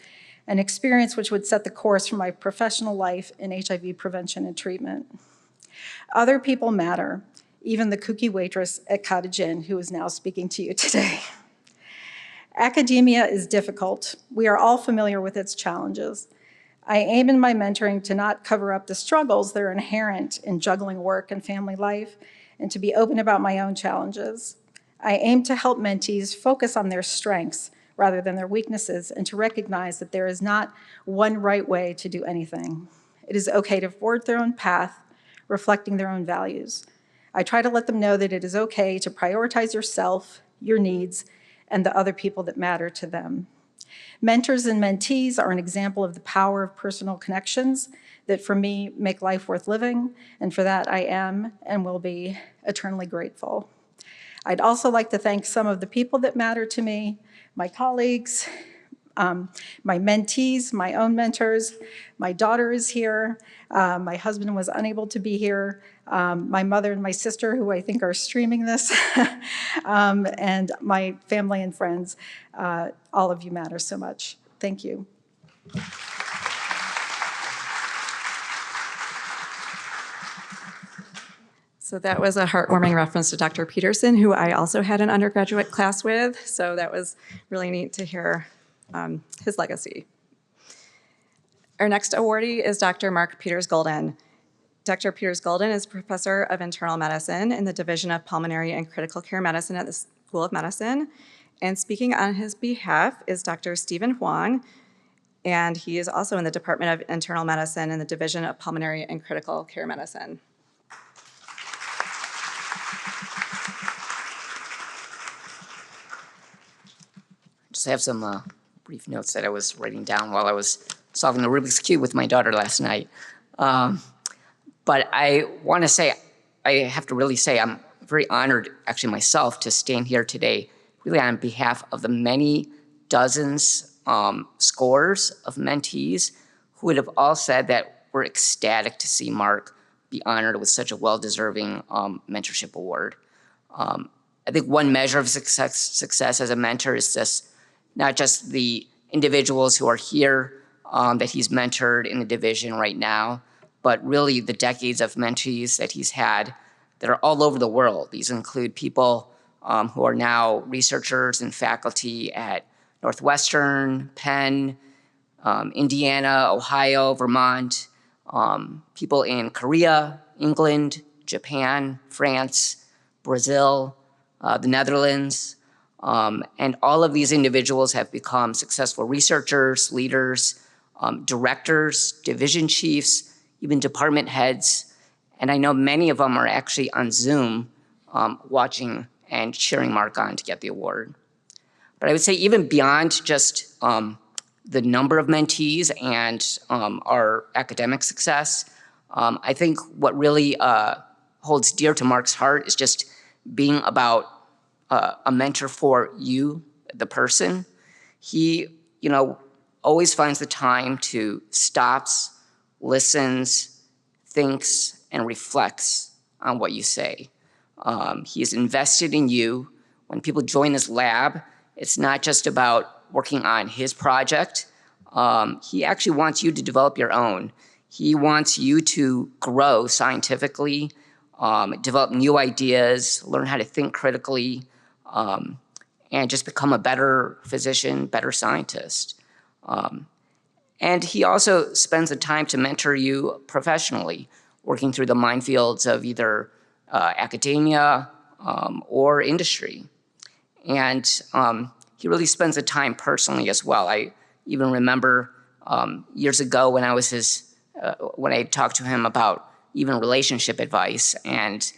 [SPEAKER 13] an experience which would set the course for my professional life in HIV prevention and treatment. Other people matter, even the kooky waitress at Cottage Inn who is now speaking to you today. Academia is difficult. We are all familiar with its challenges. I aim in my mentoring to not cover up the struggles that are inherent in juggling work and family life, and to be open about my own challenges. I aim to help mentees focus on their strengths rather than their weaknesses, and to recognize that there is not one right way to do anything. It is okay to forge their own path, reflecting their own values. I try to let them know that it is okay to prioritize yourself, your needs, and the other people that matter to them. Mentors and mentees are an example of the power of personal connections that, for me, make life worth living, and for that I am and will be eternally grateful. I'd also like to thank some of the people that matter to me, my colleagues, my mentees, my own mentors. My daughter is here. My husband was unable to be here. My mother and my sister, who I think are streaming this, and my family and friends. All of you matter so much. Thank you.
[SPEAKER 1] So that was a heartwarming reference to Dr. Peterson, who I also had an undergraduate class with. So that was really neat to hear his legacy. Our next awardee is Dr. Mark Peters-Golden. Dr. Peters-Golden is Professor of Internal Medicine in the Division of Pulmonary and Critical Care Medicine at the School of Medicine. And speaking on his behalf is Dr. Stephen Huang, and he is also in the Department of Internal Medicine in the Division of Pulmonary and Critical Care Medicine.
[SPEAKER 14] Just have some brief notes that I was writing down while I was solving the Rubik's Cube with my daughter last night. But I want to say, I have to really say I'm very honored, actually myself, to stand here today, really on behalf of the many dozens, scores of mentees who would have all said that we're ecstatic to see Mark be honored with such a well-deserving mentorship award. I think one measure of success as a mentor is just not just the individuals who are here that he's mentored in the division right now, but really the decades of mentees that he's had that are all over the world. These include people who are now researchers and faculty at Northwestern, Penn, Indiana, Ohio, Vermont, people in Korea, England, Japan, France, Brazil, the Netherlands, and all of these individuals have become successful researchers, leaders, directors, division chiefs, even department heads. And I know many of them are actually on Zoom watching and cheering Mark on to get the award. But I would say even beyond just the number of mentees and our academic success, I think what really holds dear to Mark's heart is just being about a mentor for you, the person. He, always finds the time to stops, listens, thinks, and reflects on what you say. He is invested in you. When people join his lab, it's not just about working on his project. He actually wants you to develop your own. He wants you to grow scientifically, develop new ideas, learn how to think critically, and just become a better physician, better scientist. And he also spends the time to mentor you professionally, working through the minefields of either academia or industry. And he really spends the time personally as well. I even remember years ago when I was when I talked to him about even relationship advice, and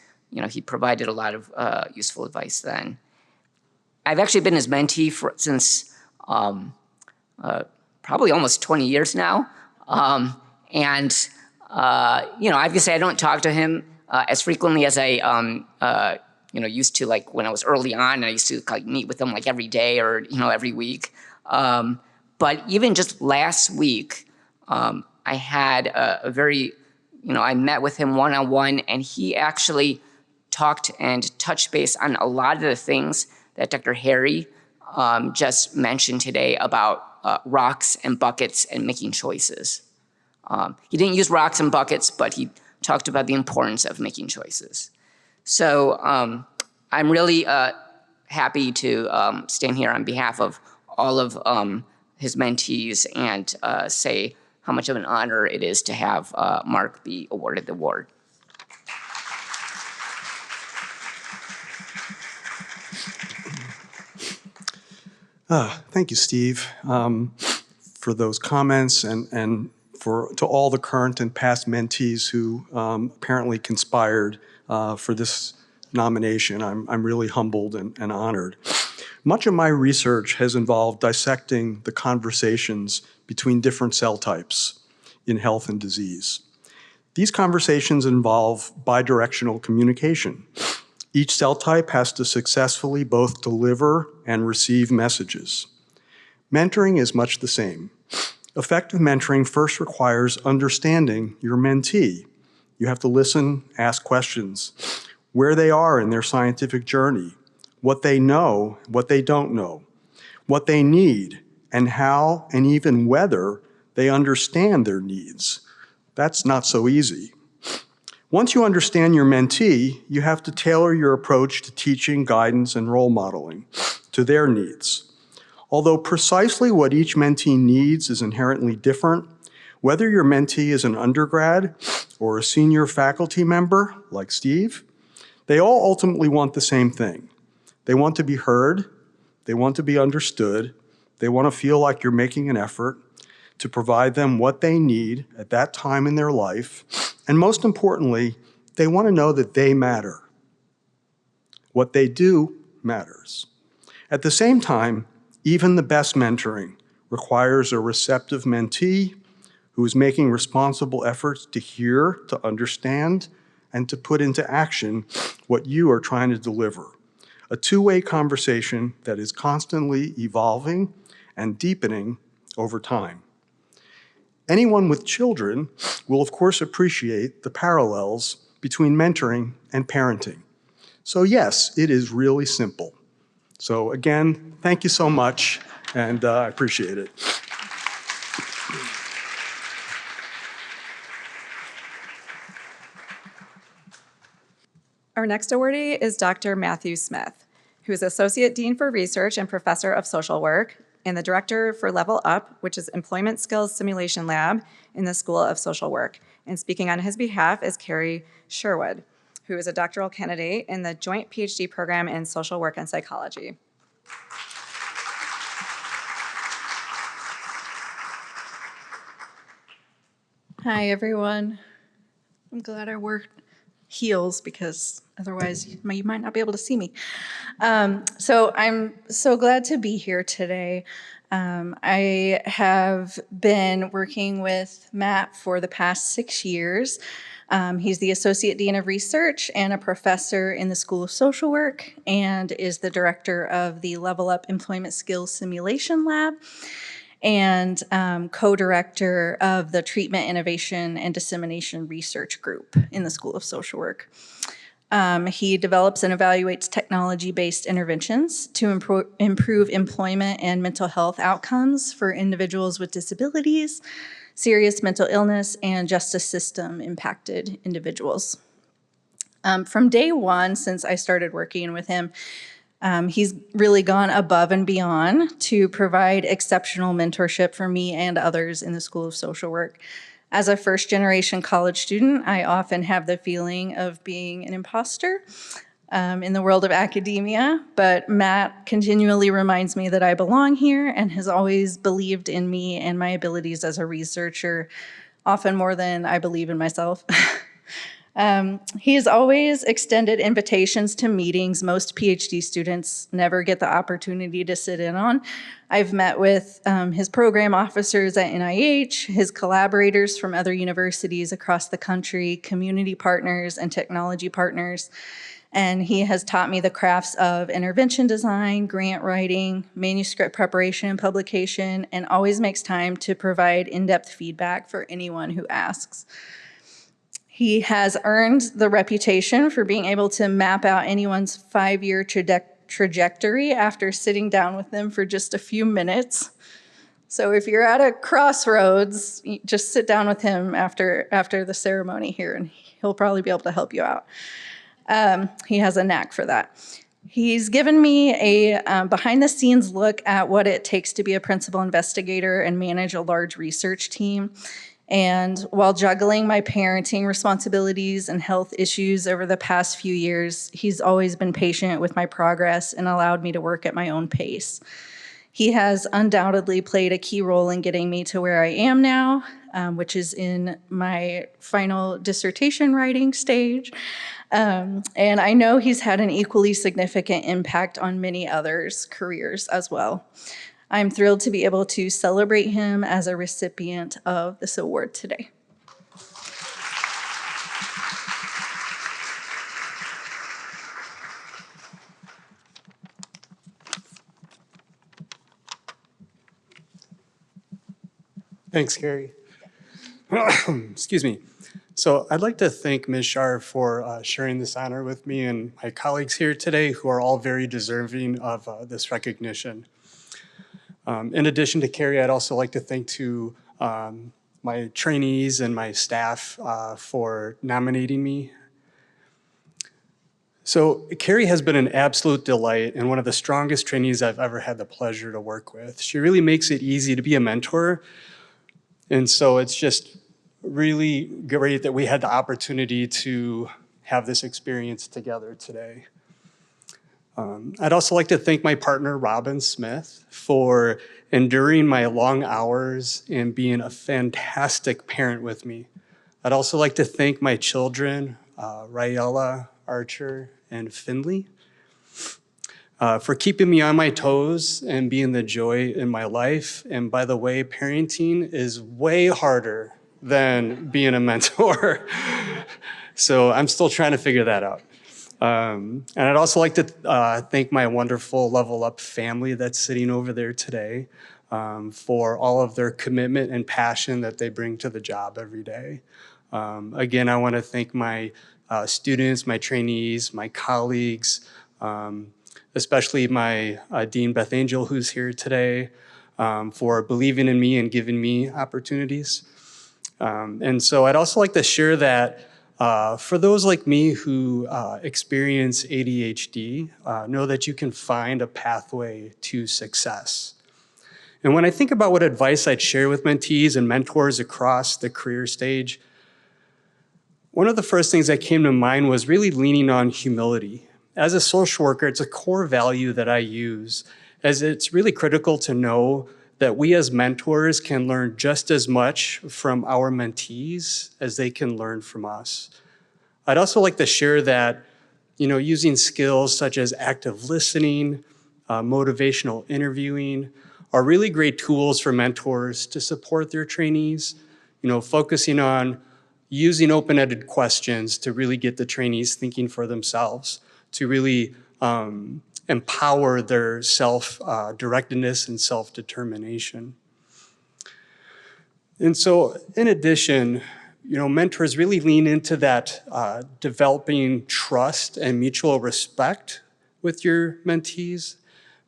[SPEAKER 14] he provided a lot of useful advice then. I've actually been his mentee since probably almost 20 years now. Obviously I don't talk to him as frequently as I used to, like when I was early on, and I used to meet with him every day or, every week. But even just last week, I had a very, I met with him one-on-one, and he actually talked and touched base on a lot of the things that Dr. Harry just mentioned today about rocks and buckets and making choices. He didn't use rocks and buckets, but he talked about the importance of making choices. So I'm really happy to stand here on behalf of all of his mentees and say how much of an honor it is to have Mark be awarded the award.
[SPEAKER 4] Thank you, Steve, for those comments and to all the current and past mentees who apparently conspired for this nomination. I'm really humbled and honored. Much of my research has involved dissecting the conversations between different cell types in health and disease. These conversations involve bidirectional communication. Each cell type has to successfully both deliver and receive messages. Mentoring is much the same. Effective mentoring first requires understanding your mentee. You have to listen, ask questions, where they are in their scientific journey, what they know, what they don't know, what they need, and how and even whether they understand their needs. That's not so easy. Once you understand your mentee, you have to tailor your approach to teaching, guidance, and role modeling to their needs. Although precisely what each mentee needs is inherently different, whether your mentee is an undergrad or a senior faculty member like Steve, they all ultimately want the same thing. They want to be heard, they want to be understood, they want to feel like you're making an effort to provide them what they need at that time in their life, and most importantly, they want to know that they matter. What they do matters. At the same time, even the best mentoring requires a receptive mentee who is making responsible efforts to hear, to understand, and to put into action what you are trying to deliver. A two-way conversation that is constantly evolving and deepening over time. Anyone with children will, of course, appreciate the parallels between mentoring and parenting. So yes, it is really simple. So again, thank you so much, and I appreciate it.
[SPEAKER 1] Our next awardee is Dr. Matthew Smith, who is Associate Dean for Research and Professor of Social Work and the Director for Level Up, which is Employment Skills Simulation Lab in the School of Social Work. And speaking on his behalf is Carrie Sherwood, who is a doctoral candidate in the Joint PhD program in Social Work and Psychology.
[SPEAKER 15] Hi, everyone. I'm glad I wore heels because otherwise you might not be able to see me. So I'm so glad to be here today. I have been working with Matt for the past 6 years. He's the Associate Dean of Research and a professor in the School of Social Work and is the director of the Level Up Employment Skills Simulation Lab and co-director of the Treatment Innovation and Dissemination Research Group in the School of Social Work. He develops and evaluates technology-based interventions to improve employment and mental health outcomes for individuals with disabilities, serious mental illness, and justice system impacted individuals. From day one, since I started working with him, he's really gone above and beyond to provide exceptional mentorship for me and others in the School of Social Work. As a first-generation college student, I often have the feeling of being an imposter in the world of academia, but Matt continually reminds me that I belong here and has always believed in me and my abilities as a researcher, often more than I believe in myself. He has always extended invitations to meetings most PhD students never get the opportunity to sit in on. I've met with his program officers at NIH, his collaborators from other universities across the country, community partners, and technology partners. And he has taught me the crafts of intervention design, grant writing, manuscript preparation and publication, and always makes time to provide in-depth feedback for anyone who asks. He has earned the reputation for being able to map out anyone's 5-year trajectory after sitting down with them for just a few minutes. So if you're at a crossroads, just sit down with him after the ceremony here, and he'll probably be able to help you out. He has a knack for that. He's given me a behind-the-scenes look at what it takes to be a principal investigator and manage a large research team. And while juggling my parenting responsibilities and health issues over the past few years, he's always been patient with my progress and allowed me to work at my own pace. He has undoubtedly played a key role in getting me to where I am now, which is in my final dissertation writing stage. And I know he's had an equally significant impact on many others' careers as well. I'm thrilled to be able to celebrate him as a recipient of this award today.
[SPEAKER 16] Thanks, Carrie. Excuse me. So I'd like to thank Ms. Shar for sharing this honor with me and my colleagues here today who are all very deserving of this recognition. In addition to Carrie, I'd also like to thank to my trainees and my staff for nominating me. So Carrie has been an absolute delight and one of the strongest trainees I've ever had the pleasure to work with. She really makes it easy to be a mentor. And so it's just really great that we had the opportunity to have this experience together today. I'd also like to thank my partner, Robin Smith, for enduring my long hours and being a fantastic parent with me. I'd also like to thank my children, Raella, Archer, and Finley, for keeping me on my toes and being the joy in my life. And by the way, parenting is way harder than being a mentor. So I'm still trying to figure that out. And I'd also like to thank my wonderful Level Up family that's sitting over there today for all of their commitment and passion that they bring to the job every day. Again, I want to thank my students, my trainees, my colleagues, especially my Dean Beth Angel, who's here today, for believing in me and giving me opportunities. And so I'd also like to share that for those like me who experience ADHD, know that you can find a pathway to success. And when I think about what advice I'd share with mentees and mentors across the career stage, one of the first things that came to mind was really leaning on humility. As a social worker, it's a core value that I use, as it's really critical to know that we as mentors can learn just as much from our mentees as they can learn from us. I'd also like to share that, using skills such as active listening, motivational interviewing, are really great tools for mentors to support their trainees, focusing on using open-ended questions to really get the trainees thinking for themselves, to really empower their self-directedness and self-determination. And so in addition, mentors really lean into that developing trust and mutual respect with your mentees.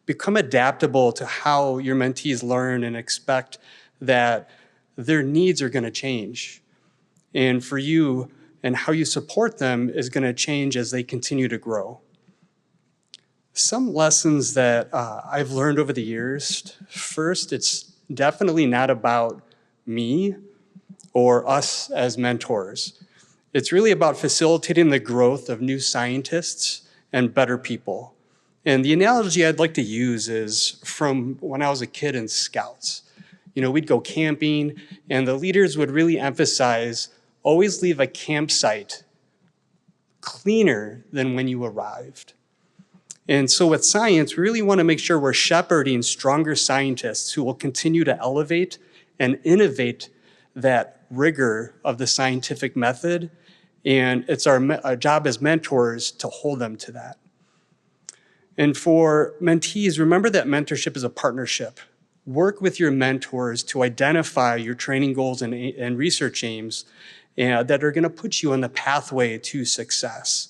[SPEAKER 16] Become adaptable to how your mentees learn and expect that their needs are going to change. And for you, and how you support them is going to change as they continue to grow. Some lessons that I've learned over the years, first, it's definitely not about me or us as mentors. It's really about facilitating the growth of new scientists and better people. And the analogy I'd like to use is from when I was a kid in Scouts. We'd go camping, and the leaders would really emphasize, always leave a campsite cleaner than when you arrived. And so with science, we really want to make sure we're shepherding stronger scientists who will continue to elevate and innovate that rigor of the scientific method. And it's our job as mentors to hold them to that. And for mentees, remember that mentorship is a partnership. Work with your mentors to identify your training goals and research aims that are going to put you on the pathway to success.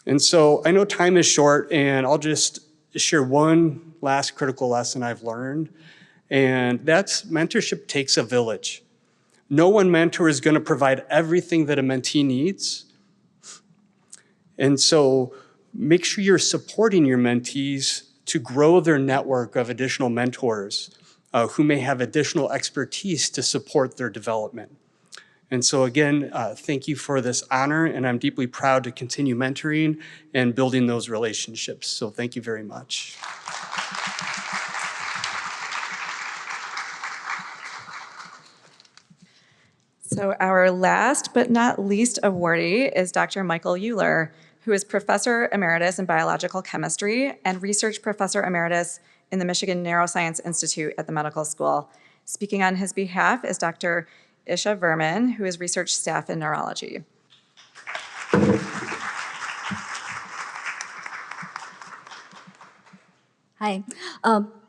[SPEAKER 16] And so I know time is short, and I'll just share one last critical lesson I've learned, and that's mentorship takes a village. No one mentor is going to provide everything that a mentee needs. And so make sure you're supporting your mentees to grow their network of additional mentors who may have additional expertise to support their development. And so again, thank you for this honor, and I'm deeply proud to continue mentoring and building those relationships. So thank you very much.
[SPEAKER 1] So our last but not least awardee is Dr. Michael Euler, who is Professor Emeritus in Biological Chemistry and Research Professor Emeritus in the Michigan Neuroscience Institute at the Medical School. Speaking on his behalf is Dr. Isha Verman, who is research staff in neurology.
[SPEAKER 17] Hi.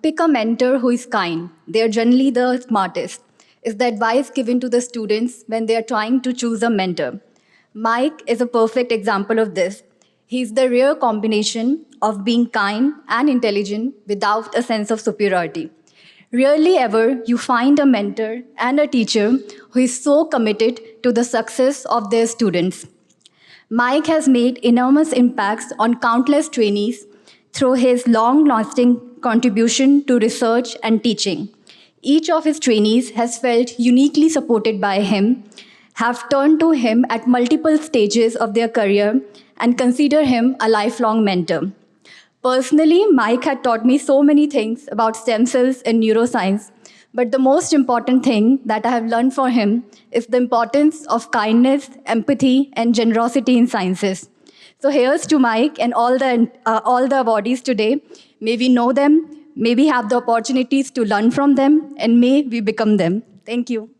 [SPEAKER 17] Pick a mentor who is kind. They are generally the smartest, is the advice given to the students when they are trying to choose a mentor. Mike is a perfect example of this. He's the rare combination of being kind and intelligent without a sense of superiority. Rarely ever you find a mentor and a teacher who is so committed to the success of their students. Mike has made enormous impacts on countless trainees through his long-lasting contribution to research and teaching. Each of his trainees has felt uniquely supported by him, have turned to him at multiple stages of their career, and consider him a lifelong mentor. Personally, Mike had taught me so many things about stem cells and neuroscience, but the most important thing that I have learned from him is the importance of kindness, empathy, and generosity in sciences. So here's to Mike and all the awardees today. May we know them, may we have the opportunities to learn from them, and may we become them. Thank you.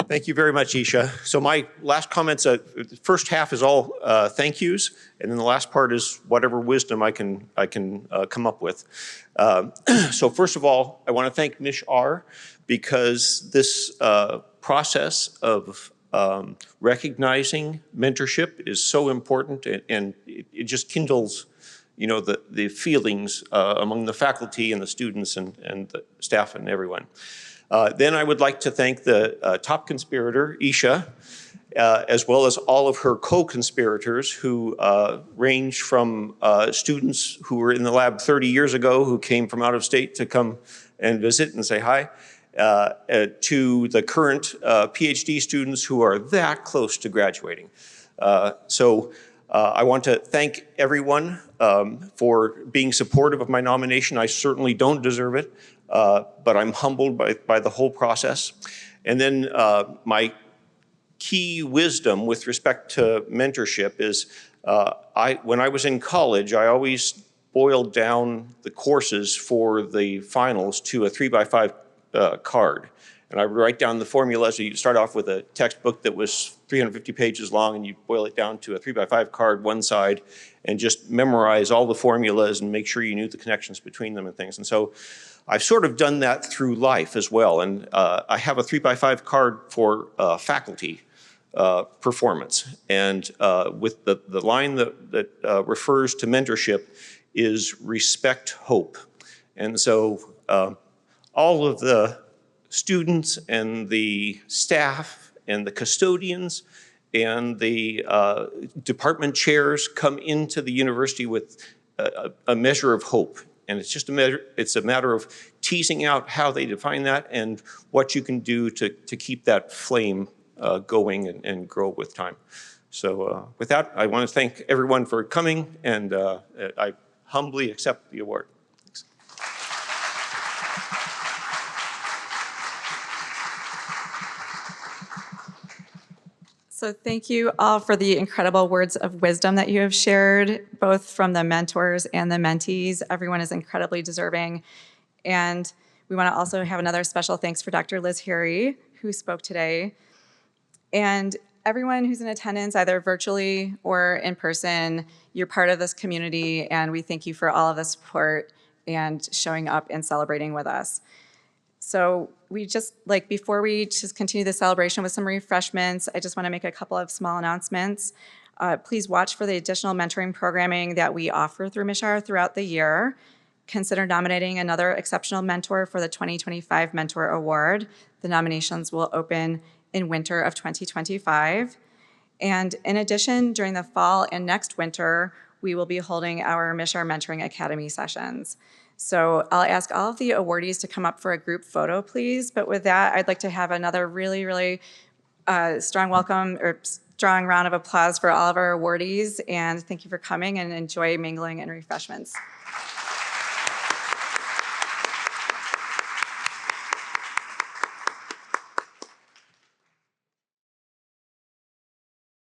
[SPEAKER 18] Thank you very much, Isha. So my last comments, the first half is all thank yous, and then the last part is whatever wisdom I can come up with. So first of all, I want to thank Mish R, because this process of recognizing mentorship is so important, and it just kindles, you know, the feelings among the faculty and the students and the staff and everyone. Then I would like to thank the top conspirator, Isha, as well as all of her co-conspirators who range from students who were in the lab 30 years ago who came from out of state to come and visit and say hi, to the current PhD students who are that close to graduating. So I want to thank everyone for being supportive of my nomination. I certainly don't deserve it. But I'm humbled by the whole process. And then my key wisdom with respect to mentorship is when I was in college, I always boiled down the courses for the finals to a 3x5 card. And I would write down the formulas. So you'd start off with a textbook that was 350 pages long, and you'd boil it down to a 3x5 card, one side, and just memorize all the formulas and make sure you knew the connections between them and things. And so I've sort of done that through life as well. And I have a 3x5 card for faculty performance. And with the line that refers to mentorship is respect hope. And so all of the students and the staff and the custodians and the department chairs come into the university with a measure of hope. And it's just a matter of teasing out how they define that and what you can do to keep that flame going and grow with time. So with that, I want to thank everyone for coming, and I humbly accept the award. Thanks.
[SPEAKER 1] So thank you all for the incredible words of wisdom that you have shared, both from the mentors and the mentees. Everyone is incredibly deserving. And we want to also have another special thanks for Dr. Liz Harry, who spoke today. And everyone who's in attendance, either virtually or in person, you're part of this community, and we thank you for all of the support and showing up and celebrating with us. So we just, before we just continue the celebration with some refreshments, I just want to make a couple of small announcements. Please watch for the additional mentoring programming that we offer through Mishar throughout the year. Consider nominating another exceptional mentor for the 2025 Mentor Award. The nominations will open in winter of 2025. And in addition, during the fall and next winter, we will be holding our Mishar Mentoring Academy sessions. So I'll ask all of the awardees to come up for a group photo, please. But with that, I'd like to have another really, really strong welcome or strong round of applause for all of our awardees. And thank you for coming, and enjoy mingling and refreshments.